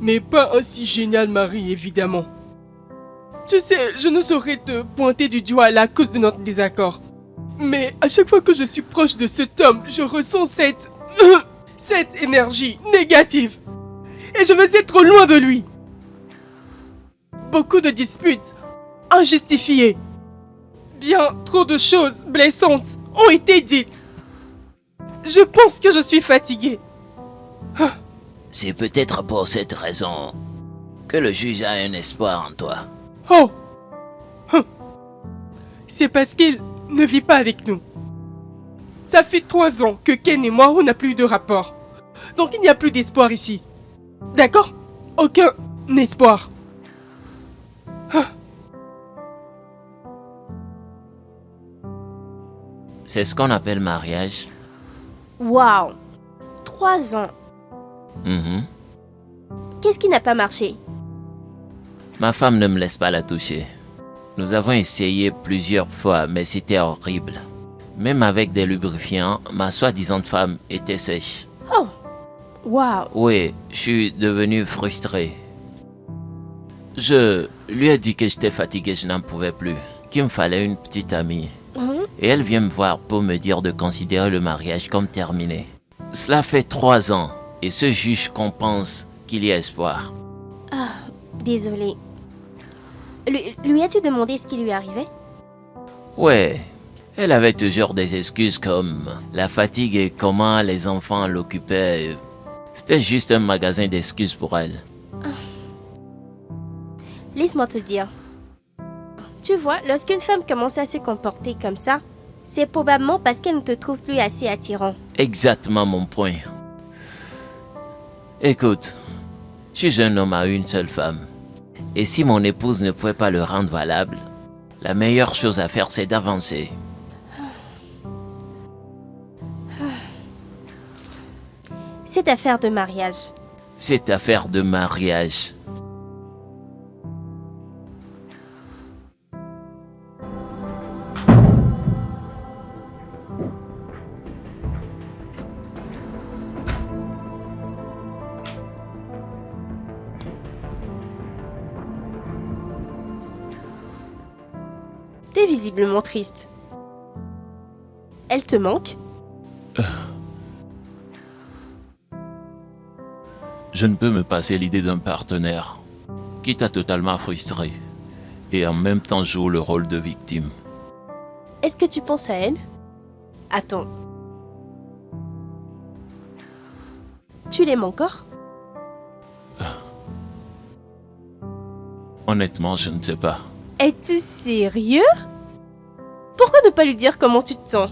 Mais pas aussi génial, Marie, évidemment. Tu sais, je ne saurais te pointer du doigt à cause de notre désaccord. Mais à chaque fois que je suis proche de cet homme, je ressens cette énergie négative. Et je veux être loin de lui. Beaucoup de disputes injustifiées. Bien trop de choses blessantes ont été dites. Je pense que je suis fatiguée. C'est peut-être pour cette raison que le juge a un espoir en toi. Oh! C'est parce qu'il ne vit pas avec nous. Ça fait 3 ans que Ken et moi, on n'a plus de rapport. Donc il n'y a plus d'espoir ici. D'accord? Aucun espoir. C'est ce qu'on appelle mariage. Waouh 3 ans. Mhm. Qu'est-ce qui n'a pas marché? Ma femme ne me laisse pas la toucher. Nous avons essayé plusieurs fois, mais c'était horrible. Même avec des lubrifiants, ma soi-disant femme était sèche. Oh Waouh Oui, je suis devenu frustré. Je lui ai dit que j'étais fatigué, je n'en pouvais plus, qu'il me fallait une petite amie. Et elle vient me voir pour me dire de considérer le mariage comme terminé. Cela fait 3 ans et ce juge qu'on pense qu'il y a espoir. Désolée. Lui as-tu demandé ce qui lui arrivait? Ouais, Elle avait toujours des excuses comme la fatigue et comment les enfants l'occupaient. C'était juste un magasin d'excuses pour elle. Laisse-moi te dire. Tu vois, lorsqu'une femme commence à se comporter comme ça, c'est probablement parce qu'elle ne te trouve plus assez attirant. Exactement mon point. Écoute, je suis un homme à une seule femme. Et si mon épouse ne pouvait pas le rendre valable, la meilleure chose à faire, c'est d'avancer. C'est affaire de mariage. C'est affaire de mariage. T'es visiblement triste. Elle te manque? Je ne peux me passer l'idée d'un partenaire qui t'a totalement frustré et en même temps joue le rôle de victime. Est-ce que tu penses à elle? Attends. Tu l'aimes encore? Honnêtement, je ne sais pas. Es-tu sérieux? Pourquoi ne pas lui dire comment tu te sens?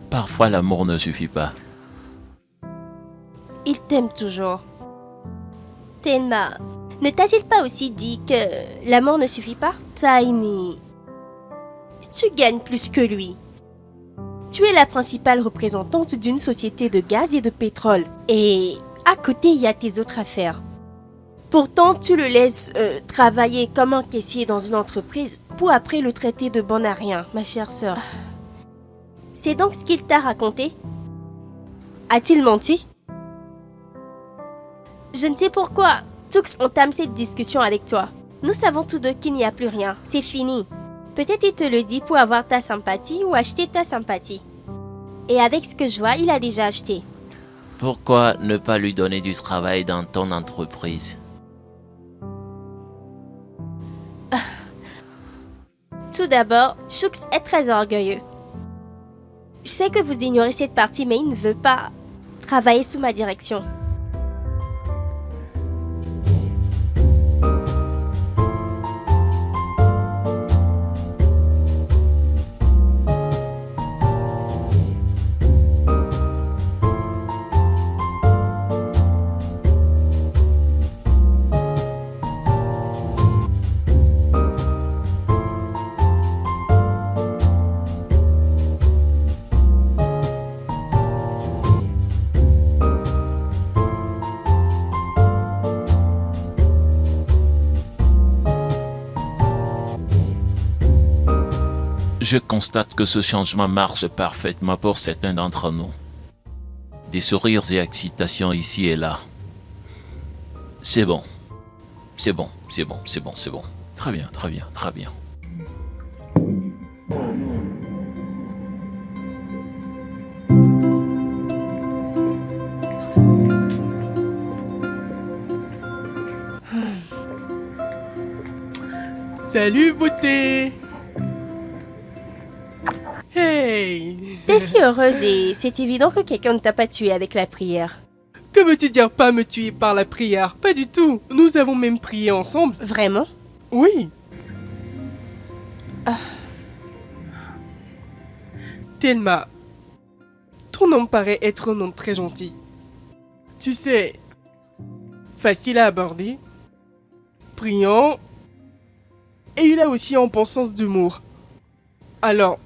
Parfois, l'amour ne suffit pas. Il t'aime toujours. Tenma, ne t'a-t-il pas aussi dit que l'amour ne suffit pas? Tiny, tu gagnes plus que lui. Tu es la principale représentante d'une société de gaz et de pétrole. Et à côté, il y a tes autres affaires. Pourtant, tu le laisses travailler comme un caissier dans une entreprise pour après le traiter de bon à rien, ma chère sœur. C'est donc ce qu'il t'a raconté? A-t-il menti? Je ne sais pourquoi Tux entame cette discussion avec toi. Nous savons tous deux qu'il n'y a plus rien. C'est fini. Peut-être il te le dit pour avoir ta sympathie ou acheter ta sympathie. Et avec ce que je vois, il a déjà acheté. Pourquoi ne pas lui donner du travail dans ton entreprise? Tout d'abord, Shux est très orgueilleux. Je sais que vous ignorez cette partie, mais il ne veut pas travailler sous ma direction. Je constate que ce changement marche parfaitement pour certains d'entre nous. Des sourires et excitations ici et là. C'est bon. C'est bon, c'est bon, c'est bon, c'est bon. Très bien, très bien, très bien. Salut, beauté! Hey! T'es si heureuse et c'est évident que quelqu'un ne t'a pas tué avec la prière. Que veux-tu dire pas me tuer par la prière? Pas du tout. Nous avons même prié ensemble. Vraiment? Oui. Thelma, ton nom paraît être un nom très gentil. Tu sais, facile à aborder, brillant, et il a aussi un bon sens d'humour. Alors,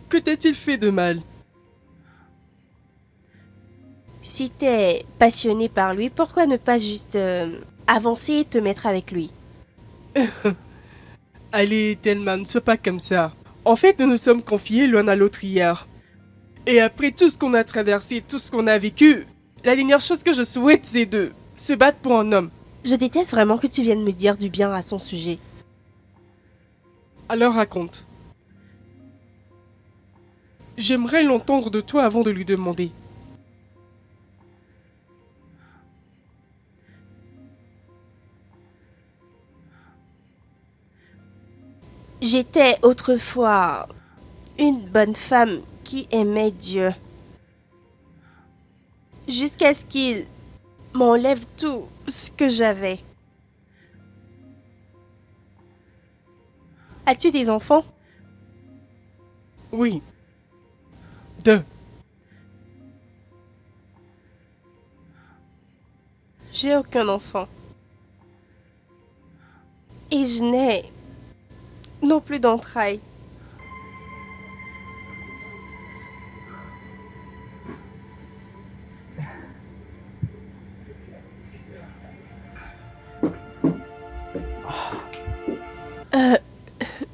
que t'a-t-il fait de mal? Si t'es passionné par lui, pourquoi ne pas juste avancer et te mettre avec lui? Allez, Thelma, ne sois pas comme ça. En fait, nous nous sommes confiés l'un à l'autre hier. Et après tout ce qu'on a traversé, tout ce qu'on a vécu, la dernière chose que je souhaite, c'est de se battre pour un homme. Je déteste vraiment que tu viennes me dire du bien à son sujet. Alors raconte. J'aimerais l'entendre de toi avant de lui demander. J'étais autrefois une bonne femme qui aimait Dieu. Jusqu'à ce qu'il m'enlève tout ce que j'avais. As-tu des enfants? Oui. 2. J'ai aucun enfant. Et je n'ai non plus d'entrailles.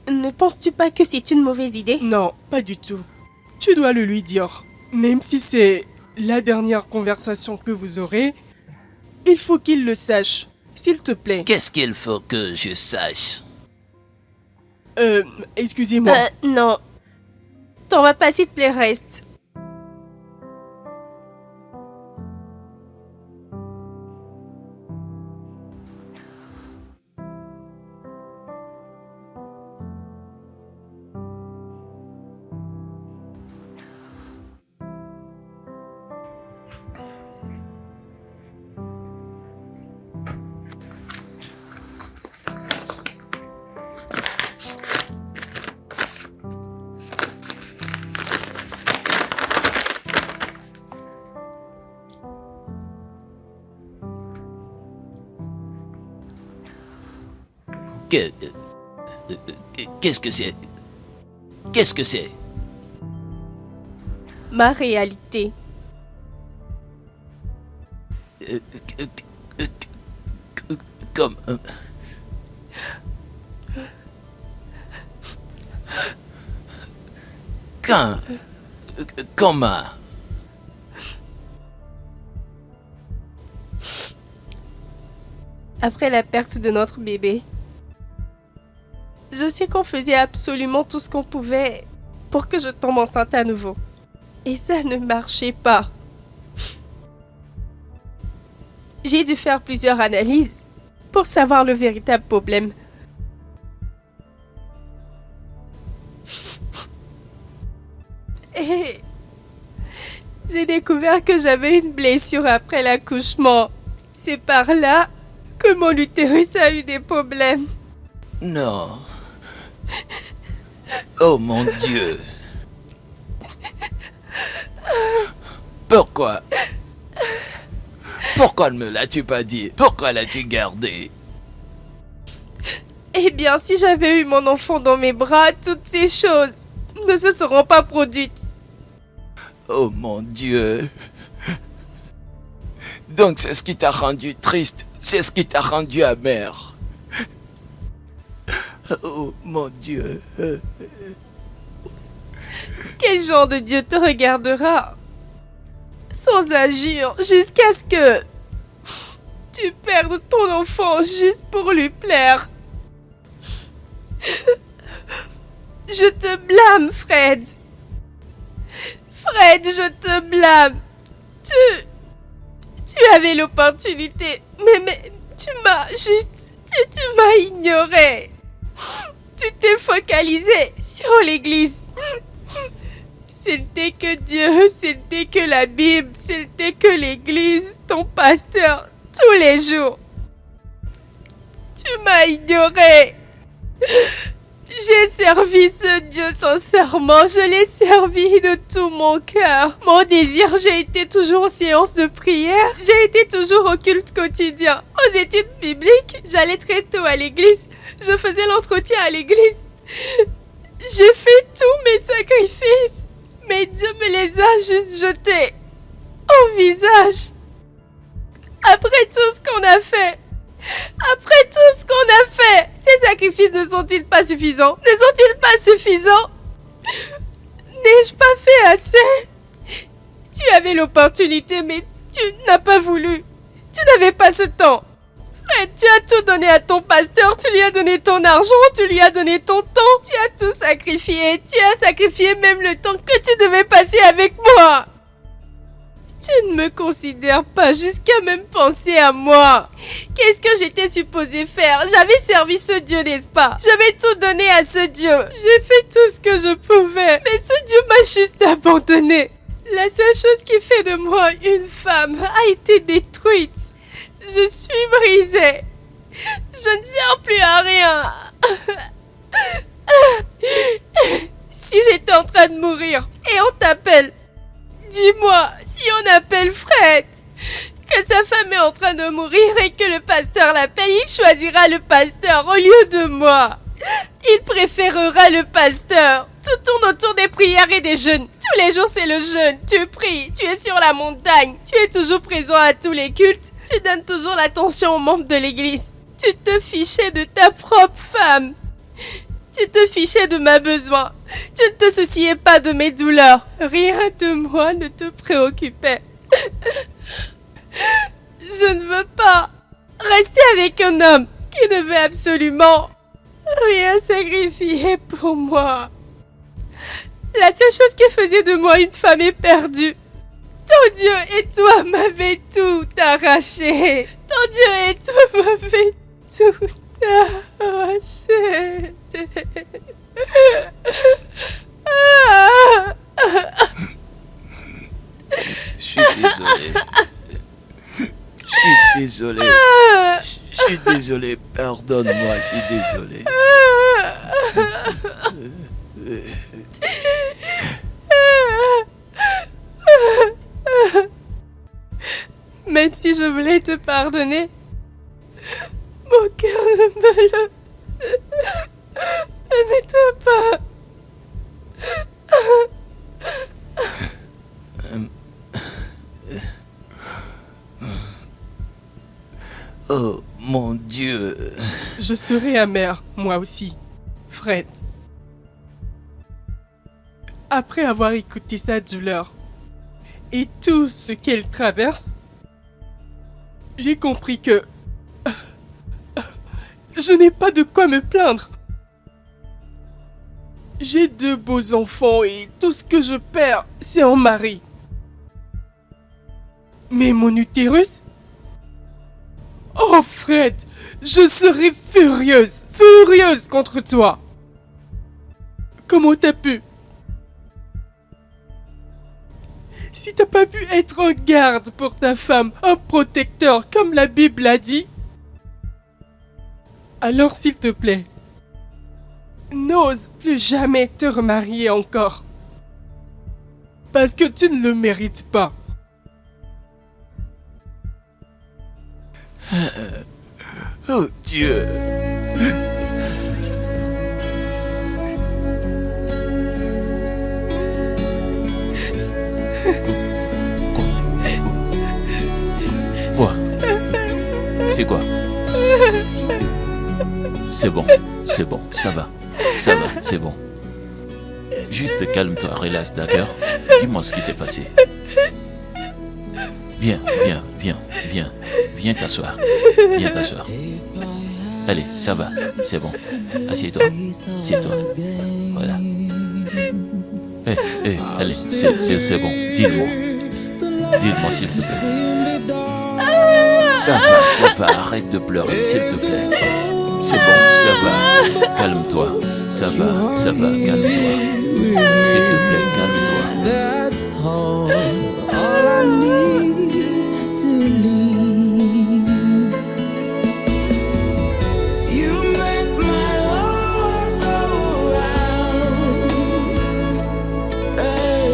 Ne penses-tu pas que c'est une mauvaise idée? Non, pas du tout. Tu dois le lui dire. Même si c'est la dernière conversation que vous aurez, il faut qu'il le sache. S'il te plaît. Qu'est-ce qu'il faut que je sache? Excusez-moi. Non. T'en vas pas, s'il te plaît, reste. Qu'est-ce que c'est? Qu'est-ce que c'est? Ma réalité. Comme... Comment? Après la perte de notre bébé, je sais qu'on faisait absolument tout ce qu'on pouvait pour que je tombe enceinte à nouveau. Et ça ne marchait pas. J'ai dû faire plusieurs analyses pour savoir le véritable problème. Et j'ai découvert que j'avais une blessure après l'accouchement. C'est par là que mon utérus a eu des problèmes. Non. Oh mon Dieu. Pourquoi? Pourquoi ne me l'as-tu pas dit? Pourquoi l'as-tu gardé? Eh bien, si j'avais eu mon enfant dans mes bras, toutes ces choses ne se seront pas produites. Oh mon Dieu. Donc c'est ce qui t'a rendu triste, c'est ce qui t'a rendu amer. Oh mon Dieu. Quel genre de Dieu te regardera sans agir jusqu'à ce que tu perdes ton enfant juste pour lui plaire? Je te blâme, Fred. Fred, je te blâme. Tu avais l'opportunité, mais tu m'as juste... Tu m'as ignoré. Tu t'es focalisé sur l'église. C'était que Dieu, c'était que la Bible, c'était que l'église, ton pasteur, tous les jours. Tu m'as ignoré. J'ai servi ce Dieu sincèrement, je l'ai servi de tout mon cœur. Mon désir, j'ai été toujours aux séances de prière, j'ai été toujours au culte quotidien. Aux études bibliques, j'allais très tôt à l'église, je faisais l'entretien à l'église. J'ai fait tous mes sacrifices, mais Dieu me les a juste jetés au visage. Après tout ce qu'on a fait, après tout ce qu'on a fait, ces sacrifices ne sont-ils pas suffisants? Ne sont-ils pas suffisants? N'ai-je pas fait assez? Tu avais l'opportunité, mais tu n'as pas voulu. Tu n'avais pas ce temps. Fred, tu as tout donné à ton pasteur, tu lui as donné ton argent, tu lui as donné ton temps. Tu as tout sacrifié, tu as sacrifié même le temps que tu devais passer avec moi. Tu ne me considères pas jusqu'à même penser à moi. Qu'est-ce que j'étais supposée faire? J'avais servi ce Dieu, n'est-ce pas? J'avais tout donné à ce Dieu. J'ai fait tout ce que je pouvais. Mais ce Dieu m'a juste abandonné. La seule chose qui fait de moi une femme a été détruite. Je suis brisée. Je ne sers plus à rien. Si j'étais en train de mourir et on t'appelle, dis-moi, si on appelle Fred, que sa femme est en train de mourir et que le pasteur l'appelle, il choisira le pasteur au lieu de moi. Il préférera le pasteur. Tout tourne autour des prières et des jeûnes. Tous les jours, c'est le jeûne. Tu pries, tu es sur la montagne, tu es toujours présent à tous les cultes, tu donnes toujours l'attention aux membres de l'église. Tu te fichais de ta propre femme. Tu te fichais de mes besoins. Tu ne te souciais pas de mes douleurs. Rien de moi ne te préoccupait. Je ne veux pas rester avec un homme qui ne veut absolument rien sacrifier pour moi. La seule chose qui faisait de moi une femme éperdue. Ton Dieu et toi m'avez tout arraché. Ton Dieu et toi m'avez tout arraché. Je suis désolé. Je suis désolé. Pardonne-moi, je suis désolé. Même si je voulais te pardonner, mon cœur ne me le permettait pas. Oh mon Dieu. Je serai amer, moi aussi, Fred. Après avoir écouté sa douleur et tout ce qu'elle traverse, j'ai compris que je n'ai pas de quoi me plaindre. J'ai 2 beaux enfants et tout ce que je perds, c'est un mari. Mais mon utérus? Oh Fred, je serai furieuse contre toi. Comment t'as pu? Si t'as pas pu être un garde pour ta femme, un protecteur comme la Bible a dit, alors s'il te plaît, n'ose plus jamais te remarier encore. Parce que tu ne le mérites pas. Oh Dieu. Quoi? C'est quoi? C'est bon, ça va, c'est bon. Juste calme-toi, relax, d'accord? Dis-moi ce qui s'est passé. Viens t'asseoir. Allez, ça va, c'est bon. Assieds-toi. Voilà. Allez, c'est bon. Dis-moi s'il te plaît. Ça va, arrête de pleurer, s'il te plaît. C'est bon, ça va. Calme-toi. Ça va, calme-toi. S'il te plaît, calme-toi. That's all I need to leave. You make my heart go round. Hey,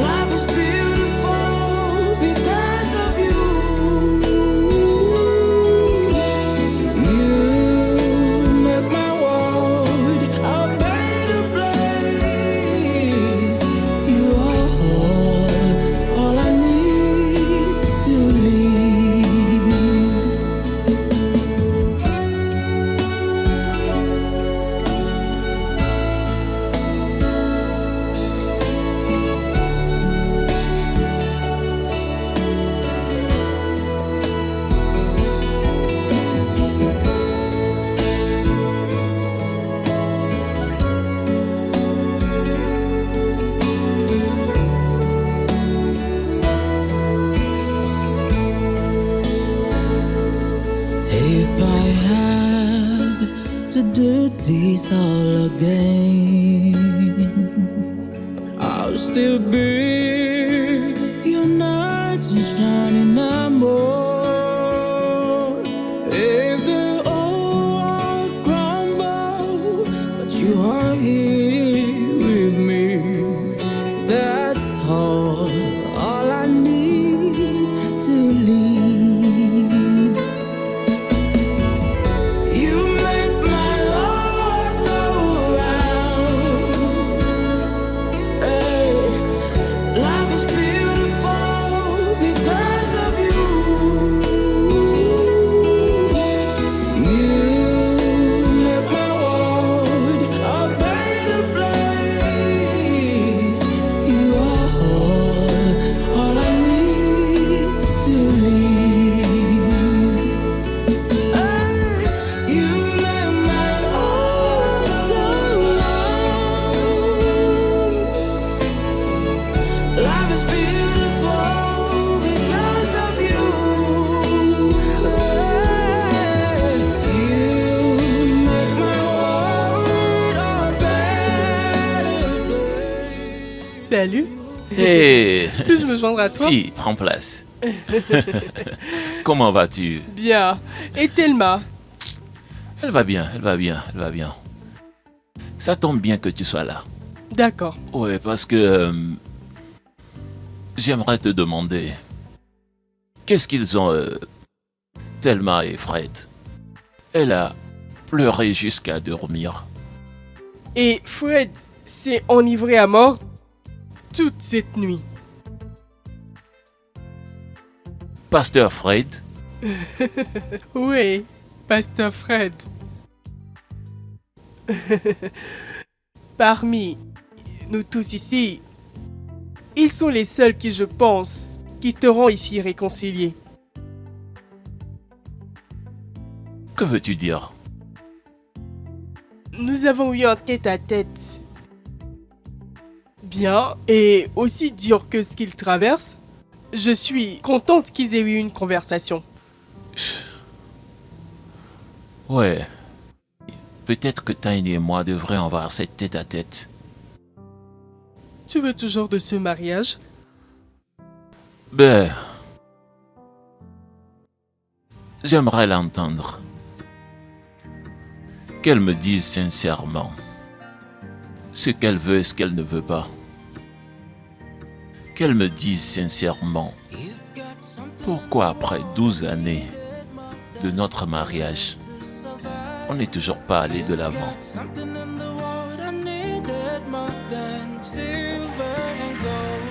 life is beautiful because of you. You make my world a better place. You are all I need. to do this all again, I'll still be your night and shining amor. If the old walls crumble, but you are here with me, that's all I need to leave. You make my heart go round. Hey, life is beautiful because of you. You make my world a better place. You are all I need to leave. You make my heart go round. Life is beautiful because of you. You make my world a better place. Salut. Hé, Puis-je me joindre à toi? si, prends place. Comment vas-tu? Bien. Et Thelma? Elle va bien, elle va bien, elle va bien. Ça tombe bien que tu sois là. D'accord. Ouais, parce que j'aimerais te demander, qu'est-ce qu'ils ont, Thelma et Fred? Elle a pleuré jusqu'à dormir. Et Fred s'est enivré à mort toute cette nuit. Pasteur Fred, Oui, Pasteur Fred. Parmi nous tous ici, ils sont les seuls qui, je pense, quitteront ici réconciliés. que veux-tu dire? Nous avons eu un tête-à-tête bien et aussi dur que ce qu'ils traversent. Je suis contente qu'ils aient eu une conversation. Ouais. Peut-être que Tiny et moi devrions avoir cette tête-à-tête. Tu veux toujours de ce mariage? Ben... J'aimerais l'entendre. Qu'elle me dise sincèrement ce qu'elle veut et ce qu'elle ne veut pas. Qu'elle me dise sincèrement pourquoi après 12 années de notre mariage, on n'est toujours pas allé de l'avant. Something in the world I needed more than silver and gold.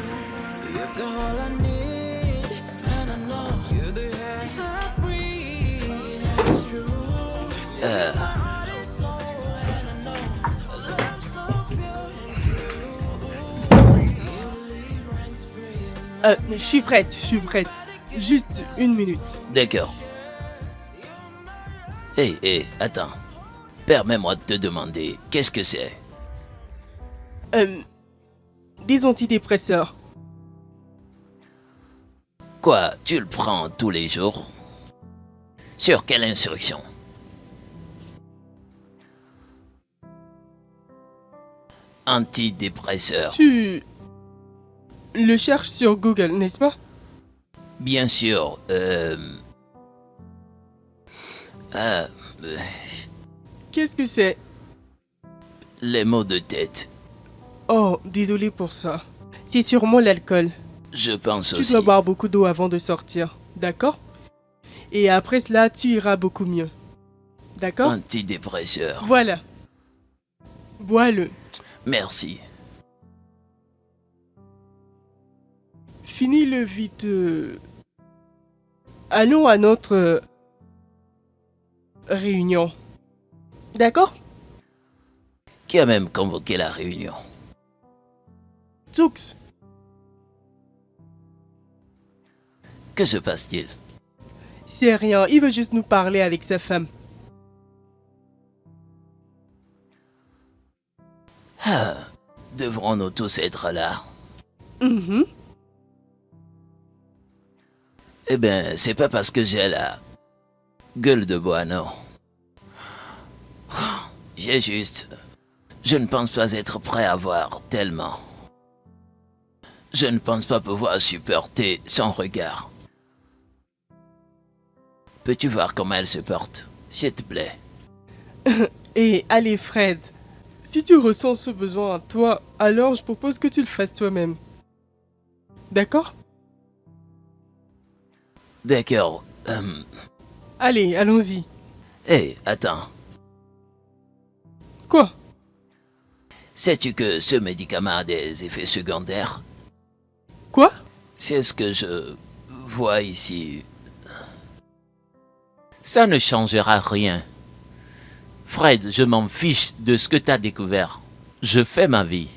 You've got all I need, and I know you're the air I breathe. It's true. My heart is so, and I know a love so pure and true. You leave rent free. Je suis prête. Juste une minute. D'accord. Hé, attends. Permets-moi de te demander, qu'est-ce que c'est? Des antidépresseurs. Quoi, tu le prends tous les jours? Sur quelle instruction? Antidépresseur. Tu le cherches sur Google, n'est-ce pas? Bien sûr, Qu'est-ce que c'est? les maux de tête. Oh, désolé pour ça. C'est sûrement l'alcool. Je pense Tu aussi. dois boire beaucoup d'eau avant de sortir, d'accord? Et après cela, tu iras beaucoup mieux. D'accord? Antidépresseur. Voilà. Bois-le. Merci. Finis-le vite. Allons à notre réunion. D'accord? Qui a même convoqué la réunion? Tux, Que se passe-t-il? c'est rien, il veut juste nous parler avec sa femme. Devrons-nous tous être là? Mhm. Eh ben, c'est pas parce que j'ai la gueule de bois, non. j'ai juste... Je ne pense pas être prêt à voir tellement. Je ne pense pas pouvoir supporter son regard. Peux-tu voir comment elle se porte, s'il te plaît? Et allez Fred, si tu ressens ce besoin à toi, alors je propose que tu le fasses toi-même. D'accord? D'accord. Allez, allons-y. Hé, attends. Quoi? Sais-tu que ce médicament a des effets secondaires? Quoi? C'est ce que je vois ici. Ça ne changera rien. Fred, je m'en fiche de ce que t'as découvert. Je fais ma vie.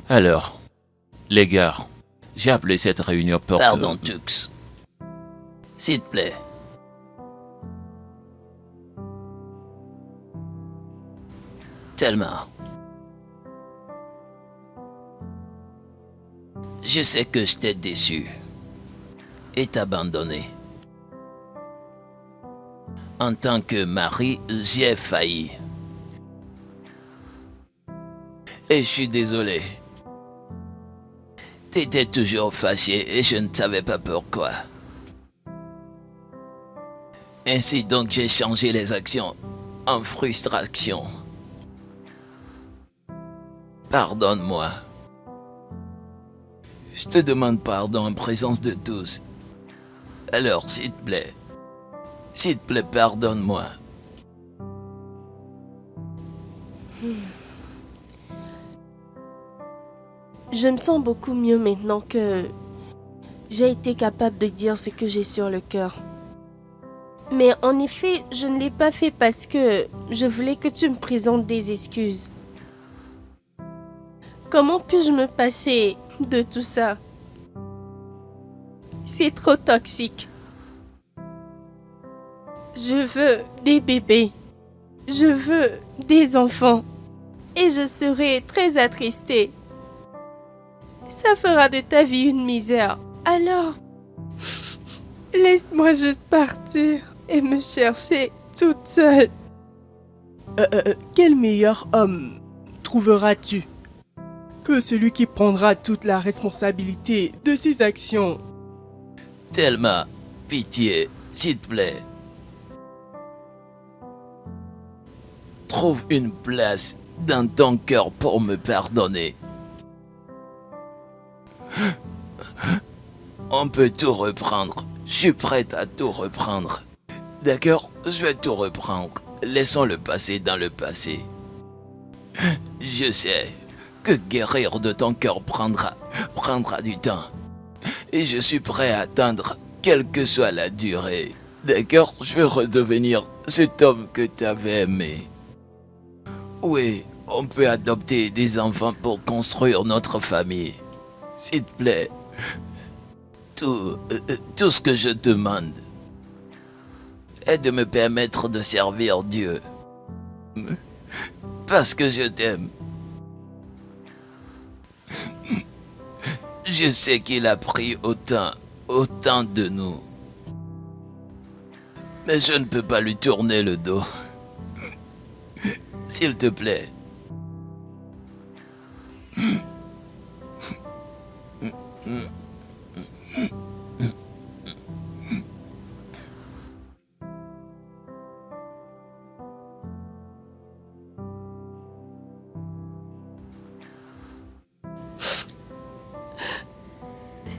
Alors, les gars, j'ai appelé cette réunion pour... Pardon, Tux. S'il te plaît. Tellement. Je sais que je t'ai déçu et t'abandonné. En tant que mari, j'ai failli. Et je suis désolé. T'étais toujours fâché et je ne savais pas pourquoi. Ainsi donc j'ai changé les actions en frustration. Pardonne-moi. Je te demande pardon en présence de tous. Alors, s'il te plaît, pardonne-moi. Je me sens beaucoup mieux maintenant que j'ai été capable de dire ce que j'ai sur le cœur. Mais en effet, je ne l'ai pas fait parce que je voulais que tu me présentes des excuses. Comment puis-je me passer de tout ça? C'est trop toxique. Je veux des bébés. Je veux des enfants. Et je serai très attristée. Ça fera de ta vie une misère. Alors, laisse-moi juste partir et me chercher toute seule. Quel meilleur homme trouveras-tu que celui qui prendra toute la responsabilité de ses actions? Tellement, pitié, s'il te plaît. Trouve une place dans ton cœur pour me pardonner. On peut tout reprendre. Je suis prête à tout reprendre. D'accord, je vais tout reprendre. Laissons le passé dans le passé. Je sais que guérir de ton cœur prendra du temps. Et je suis prêt à attendre, quelle que soit la durée. D'accord, je vais redevenir cet homme que tu avais aimé. Oui, on peut adopter des enfants pour construire notre famille. S'il te plaît, tout ce que je demande est de me permettre de servir Dieu. Parce que je t'aime. Je sais qu'il a pris autant de nous. Mais je ne peux pas lui tourner le dos. S'il te plaît.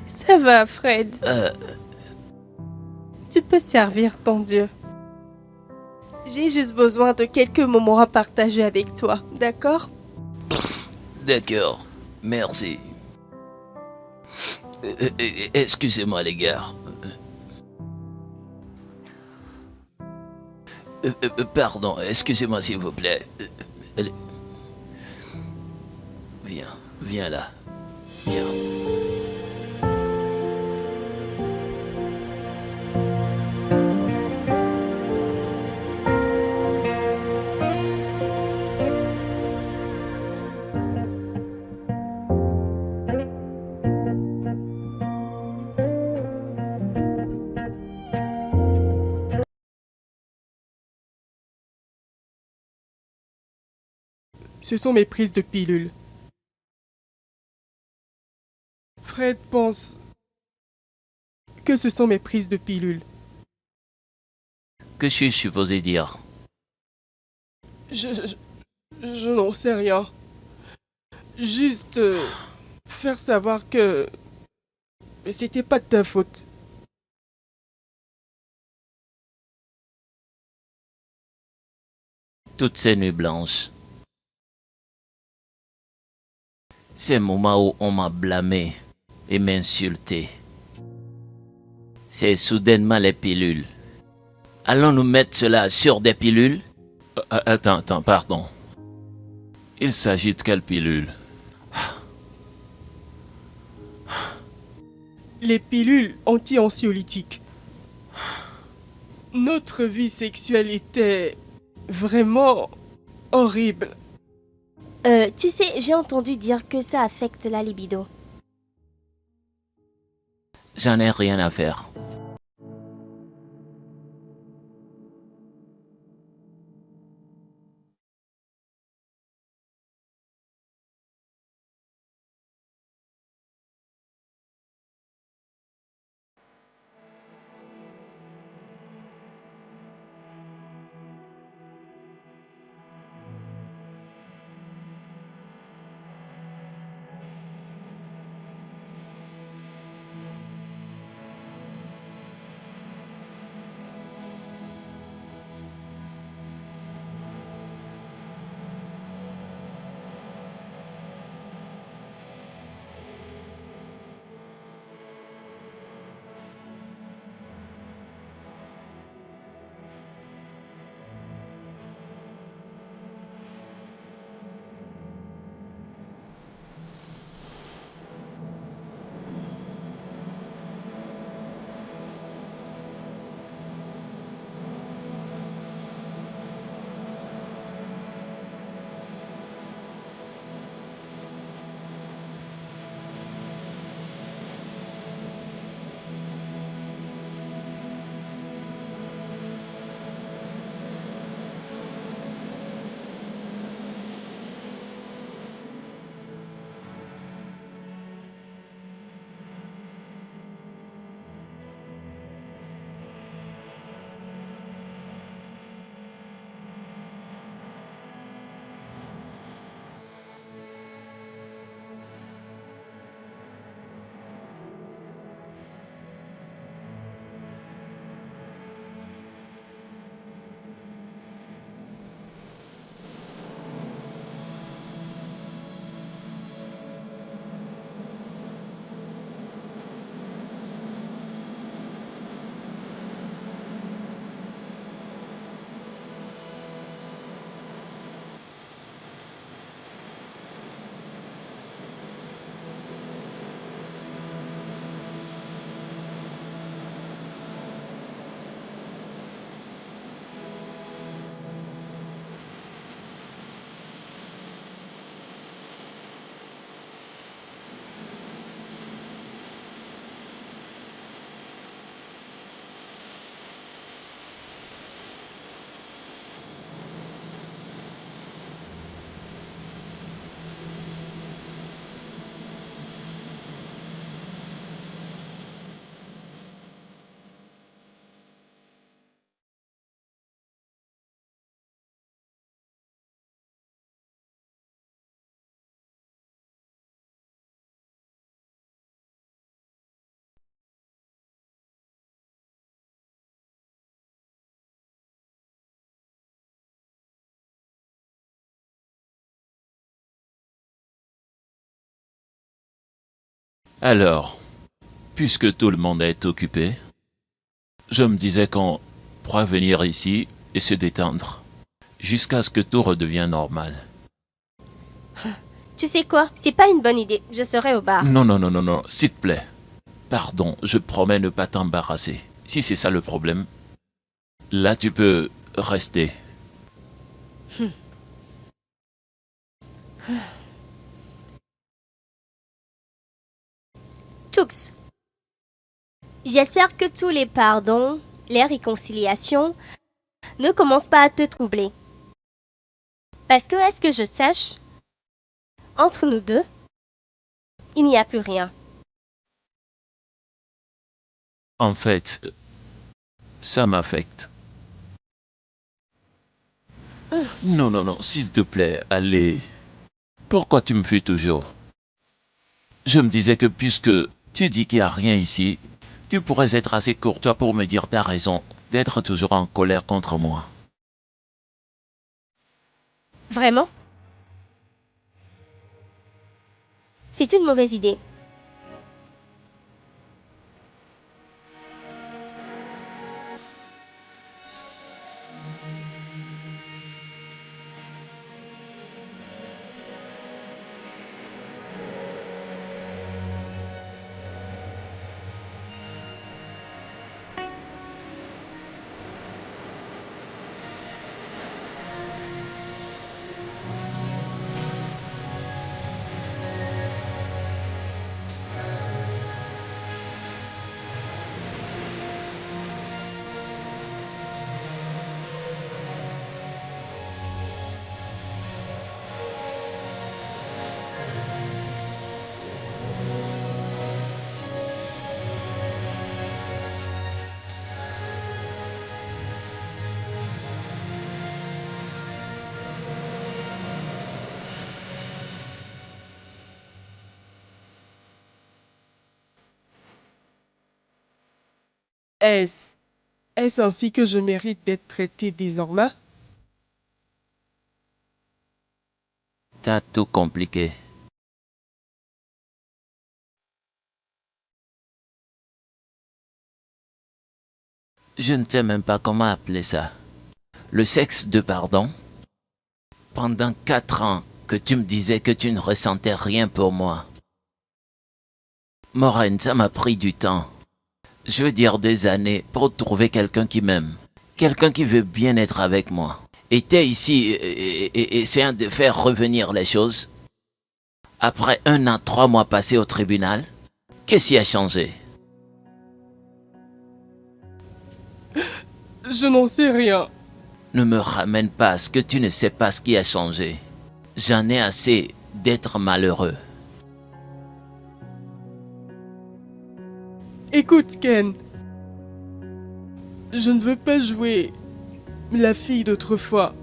Ça va, Fred. Tu peux servir ton Dieu. J'ai juste besoin de quelques moments à partager avec toi, d'accord? D'accord, merci. Excusez-moi les gars. Pardon, excusez-moi s'il vous plaît. Allez. Viens là. Viens. Ce sont mes prises de pilules. Fred pense que ce sont mes prises de pilules. Que suis-je supposé dire? Je n'en sais rien. Juste faire savoir que c'était pas de ta faute. Toutes ces nuits blanches. Ces moments où on m'a blâmé et m'insulté. C'est soudainement les pilules. Allons-nous mettre cela sur des pilules? Attends, pardon. Il s'agit de quelle pilule? Les pilules anti-anxiolytiques. Notre vie sexuelle était vraiment horrible. Tu sais, j'ai entendu dire que ça affecte la libido. J'en ai rien à faire. Alors, puisque tout le monde est occupé, je me disais qu'on pourrait venir ici et se détendre, jusqu'à ce que tout redevienne normal. Tu sais quoi? C'est pas une bonne idée. Je serai au bar. Non, non, non, non, non, s'il te plaît. Pardon, je promets ne pas t'embarrasser. Si c'est ça le problème, là tu peux rester. Tux, j'espère que tous les pardons, les réconciliations ne commencent pas à te troubler. Parce que, est-ce que je sache, entre nous deux, il n'y a plus rien. En fait, ça m'affecte. Non, non, non, s'il te plaît, allez. Pourquoi tu me fuis toujours? Je me disais que puisque tu dis qu'il n'y a rien ici, tu pourrais être assez courtois pour me dire ta raison d'être toujours en colère contre moi. Vraiment? C'est une mauvaise idée. Est-ce ainsi que je mérite d'être traité désormais? T'as tout compliqué. Je ne sais même pas comment appeler ça. Le sexe de pardon? Pendant 4 ans que tu me disais que tu ne ressentais rien pour moi. Maureen, ça m'a pris du temps. Je veux dire des années pour trouver quelqu'un qui m'aime. Quelqu'un qui veut bien être avec moi. Et t'es ici essayant de faire revenir les choses. Après 1 an, 3 mois passés au tribunal, qu'est-ce qui a changé? Je n'en sais rien. Ne me ramène pas à ce que tu ne sais pas ce qui a changé. J'en ai assez d'être malheureux. Écoute, Ken. Je ne veux pas jouer la fille d'autrefois.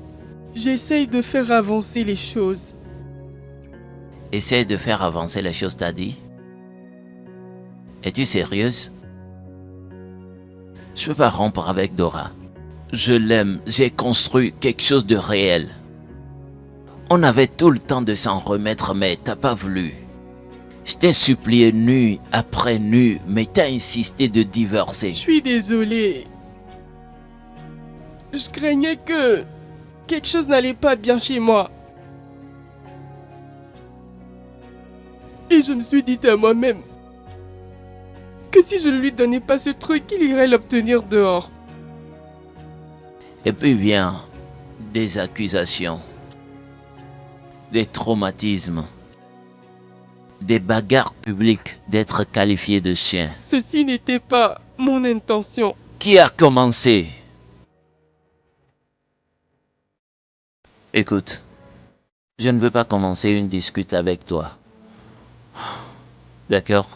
J'essaye de faire avancer les choses. Essaye de faire avancer les choses, t'as dit? Es-tu sérieuse? Je peux pas rompre avec Dora. Je l'aime, j'ai construit quelque chose de réel. On avait tout le temps de s'en remettre, mais t'as pas voulu. Je t'ai supplié nuit après nuit, mais t'as insisté de divorcer. Je suis désolé. Je craignais que quelque chose n'allait pas bien chez moi. Et je me suis dit à moi-même que si je ne lui donnais pas ce truc, il irait l'obtenir dehors. Et puis vient des accusations, des traumatismes, des bagarres publiques d'être qualifié de chien. Ceci n'était pas mon intention. Qui a commencé? Écoute, je ne veux pas commencer une dispute avec toi. D'accord?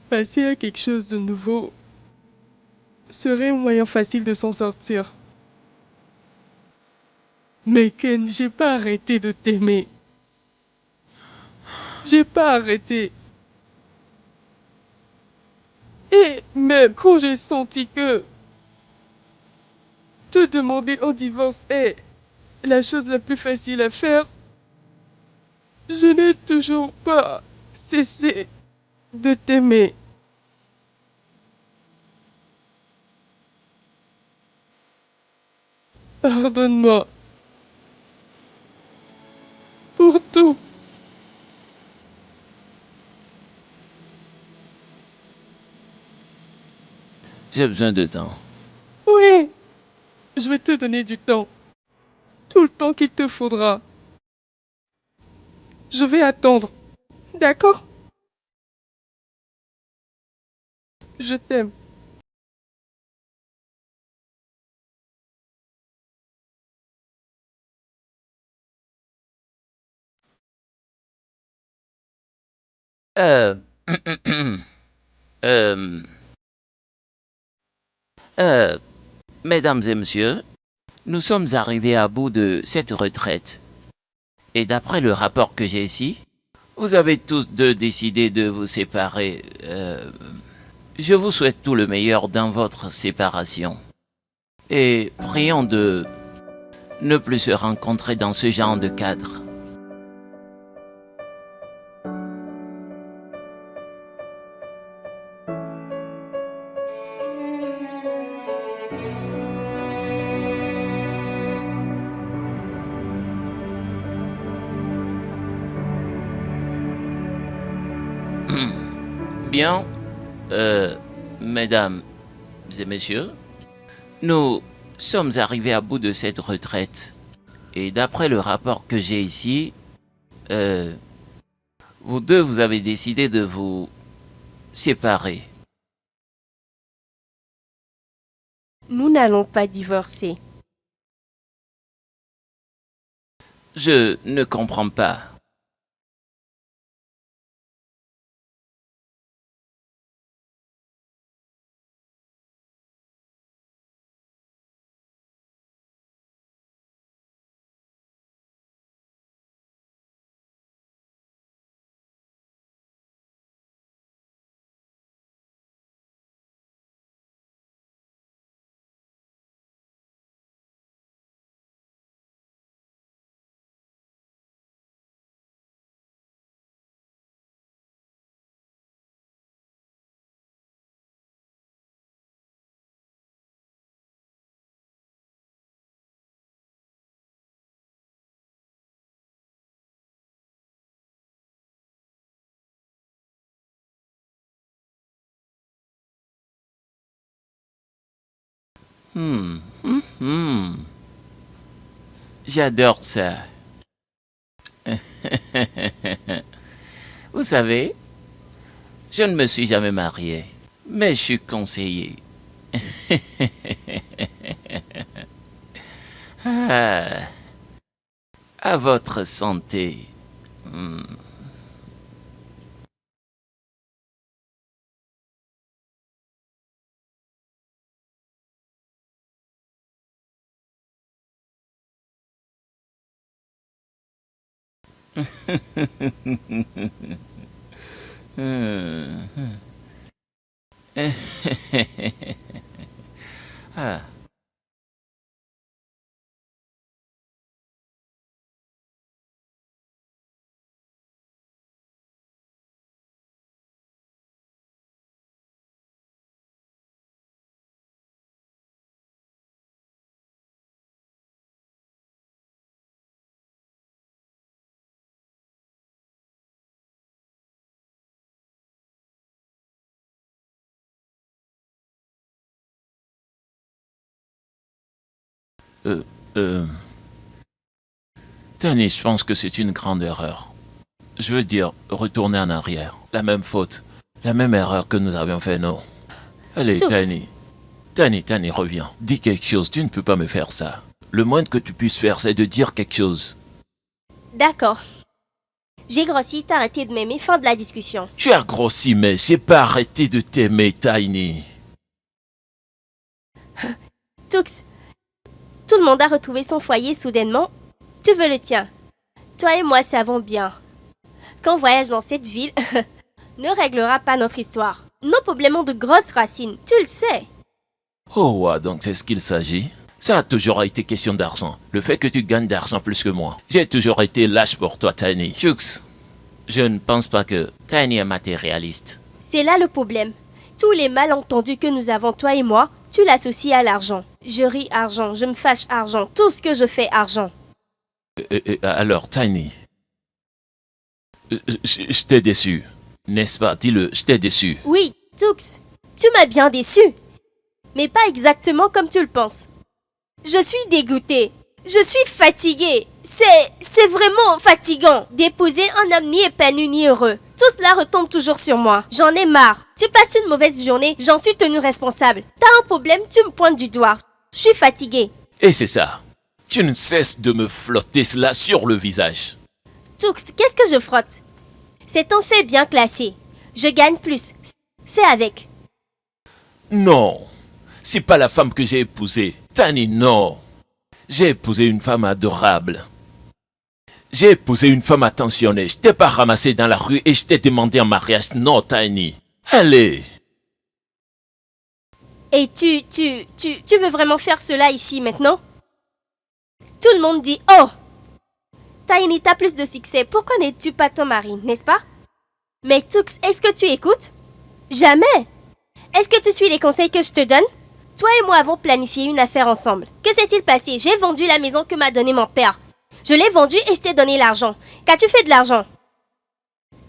Passer à quelque chose de nouveau serait un moyen facile de s'en sortir. Mais Ken, j'ai pas arrêté de t'aimer. J'ai pas arrêté. Et même quand j'ai senti que te demander en divorce est la chose la plus facile à faire, Je n'ai toujours pas cessé de t'aimer. Pardonne-moi pour tout. J'ai besoin de temps. Oui, je vais te donner du temps. Tout le temps qu'il te faudra. Je vais attendre. D'accord? Je t'aime. Euh, euh, euh, Mesdames et messieurs, nous sommes arrivés à bout de cette retraite. Et d'après le rapport que j'ai ici, vous avez tous deux décidé de vous séparer. Je vous souhaite tout le meilleur dans votre séparation. Et prions de ne plus se rencontrer dans ce genre de cadre. Bien, mesdames et messieurs, nous sommes arrivés à bout de cette retraite. Et d'après le rapport que j'ai ici, vous deux, vous avez décidé de vous séparer. Nous n'allons pas divorcer. Je ne comprends pas. J'adore ça. Vous savez, je ne me suis jamais marié, mais je suis conseillé. Ah, à votre santé. Ah. Euh, euh, Tennis, je pense que c'est une grande erreur. Je veux dire, retourner en arrière. La même faute. La même erreur que nous avions fait, non. Allez, Toots. Tani, reviens. Dis quelque chose, tu ne peux pas me faire ça. Le moindre que tu puisses faire, c'est de dire quelque chose. D'accord. J'ai grossi, t'as arrêté de m'aimer, fin de la discussion. Tu as grossi, mais j'ai pas arrêté de t'aimer, Tiny. Tux, tout le monde a retrouvé son foyer soudainement. Tu veux le tien. Toi et moi savons bien qu'un voyage dans cette ville ne réglera pas notre histoire. Nos problèmes ont de grosses racines, tu le sais. Oh, ouais, donc c'est ce qu'il s'agit. Ça a toujours été question d'argent. Le fait que tu gagnes d'argent plus que moi. J'ai toujours été lâche pour toi, Tiny. Jux, je ne pense pas que Tiny est matérialiste. C'est là le problème. Tous les malentendus que nous avons, toi et moi, tu l'associes à l'argent. Je ris argent, je me fâche argent, tout ce que je fais argent. Alors, Tiny, je t'ai déçu. N'est-ce pas? Dis-le, je t'ai déçu. Oui, Tux, tu m'as bien déçu. Mais pas exactement comme tu le penses. Je suis dégoûtée. Je suis fatiguée. C'est vraiment fatigant d'épouser un homme ni épanoui ni heureux. Tout cela retombe toujours sur moi. J'en ai marre. Tu passes une mauvaise journée, j'en suis tenue responsable. T'as un problème, tu me pointes du doigt. Je suis fatiguée. Et c'est ça. Tu ne cesses de me flotter cela sur le visage. Tux, qu'est-ce que je frotte? C'est un fait bien classé. Je gagne plus. Fais avec. Non, c'est pas la femme que j'ai épousée. Tani, non. J'ai épousé une femme adorable. J'ai épousé une femme attentionnée. Je t'ai pas ramassé dans la rue et je t'ai demandé en mariage. Non, Tiny. Allez. Et tu veux vraiment faire cela ici maintenant? Tout le monde dit « Oh! Tiny, t'as plus de succès. Pourquoi n'es-tu pas ton mari, n'est-ce pas? » Mais Tux, est-ce que tu écoutes? Jamais! Est-ce que tu suis les conseils que je te donne? Toi et moi avons planifié une affaire ensemble. Que s'est-il passé? J'ai vendu la maison que m'a donnée mon père. Je l'ai vendue et je t'ai donné l'argent. Qu'as-tu fait de l'argent?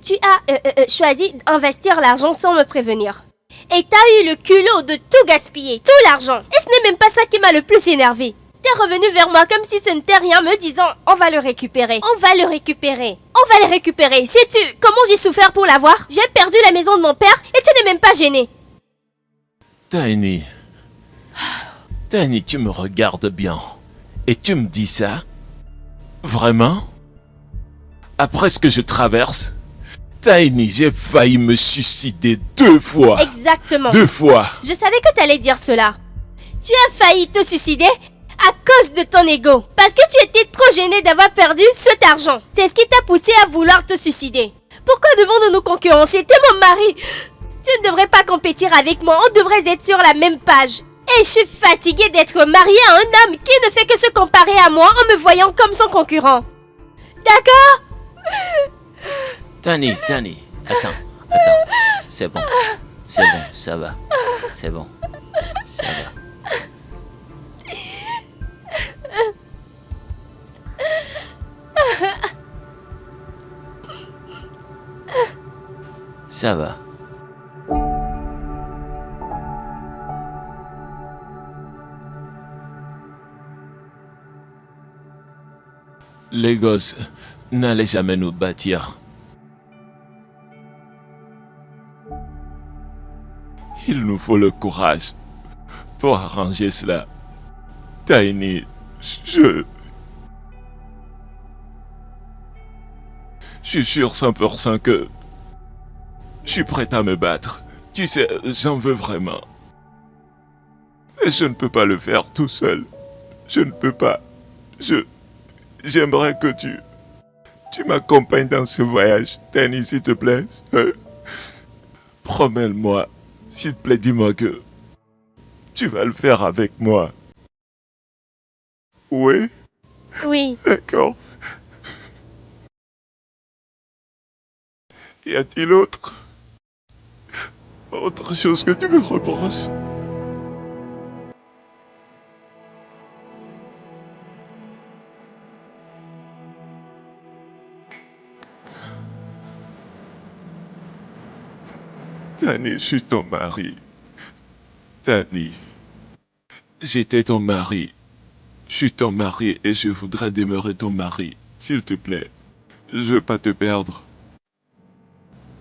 Tu as choisi d'investir l'argent sans me prévenir. Et t'as eu le culot de tout gaspiller, tout l'argent. Et ce n'est même pas ça qui m'a le plus énervé. T'es revenu vers moi comme si ce n'était rien, me disant « On va le récupérer, on va le récupérer, on va le récupérer. » Sais-tu comment j'ai souffert pour l'avoir? J'ai perdu la maison de mon père et tu n'es même pas gêné. Tiny. Tiny, tu me regardes bien. Et tu me dis ça? Vraiment? Après ce que je traverse? Tiny, j'ai failli me suicider 2 fois. Exactement. 2 fois. Je savais que t'allais dire cela. Tu as failli te suicider à cause de ton ego. Parce que tu étais trop gêné d'avoir perdu cet argent. C'est ce qui t'a poussé à vouloir te suicider. Pourquoi devons-nous nous concurrencer? T'es mon mari. Tu ne devrais pas compétir avec moi. On devrait être sur la même page. Et je suis fatiguée d'être mariée à un homme qui ne fait que se comparer à moi en me voyant comme son concurrent. D'accord? Tiny, attends. C'est bon, ça va. C'est bon, ça va. Ça va. Les gosses n'allaient jamais nous bâtir. Il nous faut le courage pour arranger cela. Tiny, je suis sûr 100% que je suis prêt à me battre. Tu sais, j'en veux vraiment. Mais je ne peux pas le faire tout seul. Je ne peux pas. J'aimerais que tu m'accompagnes dans ce voyage. Tiny, s'il te plaît. Promets-moi. S'il te plaît, dis-moi que tu vas le faire avec moi. Oui? Oui. D'accord. Y a-t-il autre chose que tu me reproches? Tani, je suis ton mari. Tani, j'étais ton mari. Je suis ton mari et je voudrais demeurer ton mari. S'il te plaît, je veux pas te perdre.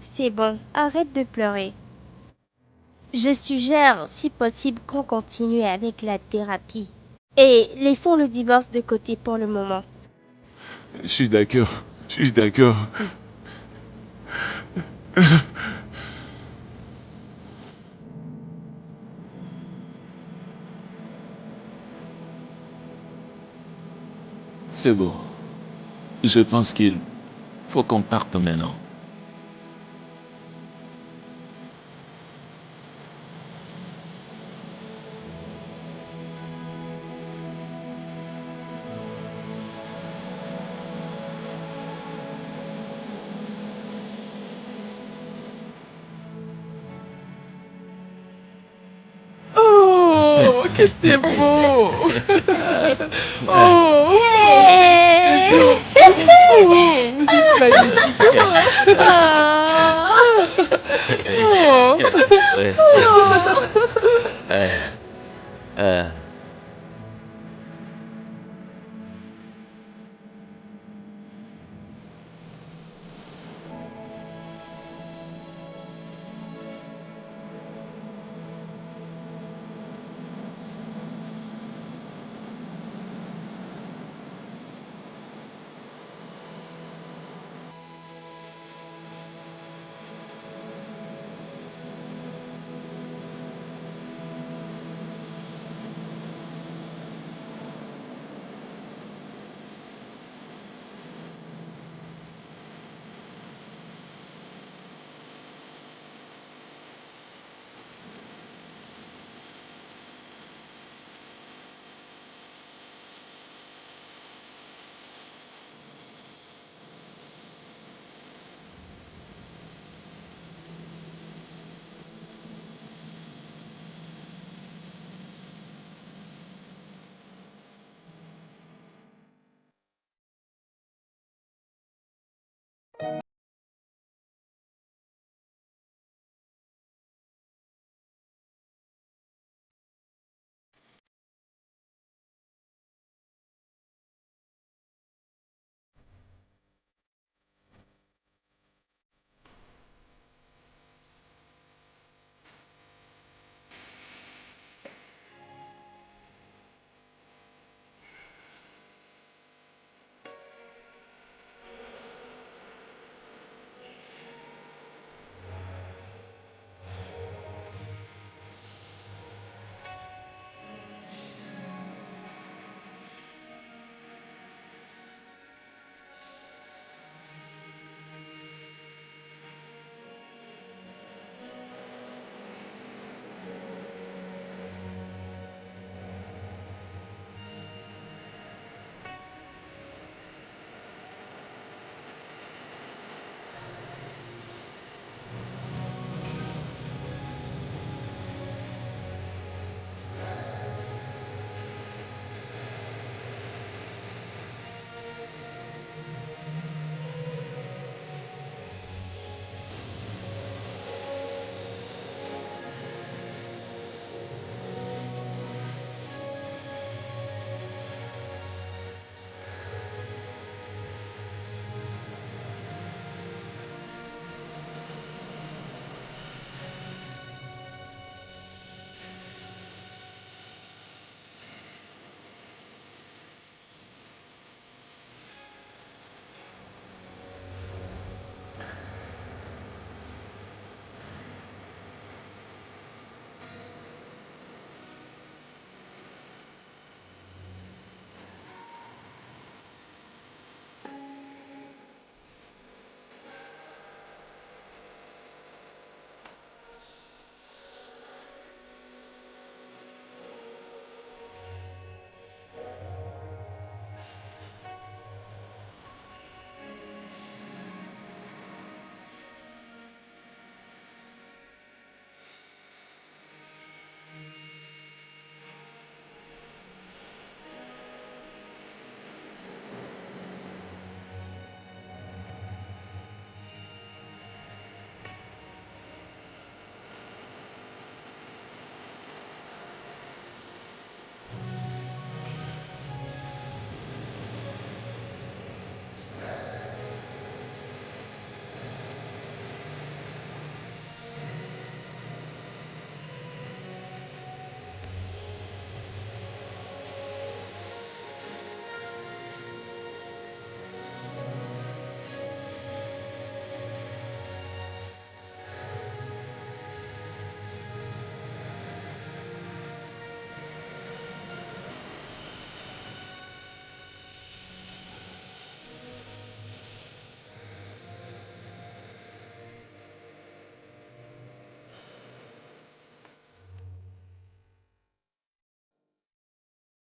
C'est bon, arrête de pleurer. Je suggère, si possible, qu'on continue avec la thérapie. Et laissons le divorce de côté pour le moment. Je suis d'accord. C'est beau. Je pense qu'il faut qu'on parte maintenant. Oh, que c'est beau. Oh, c'est magnifique.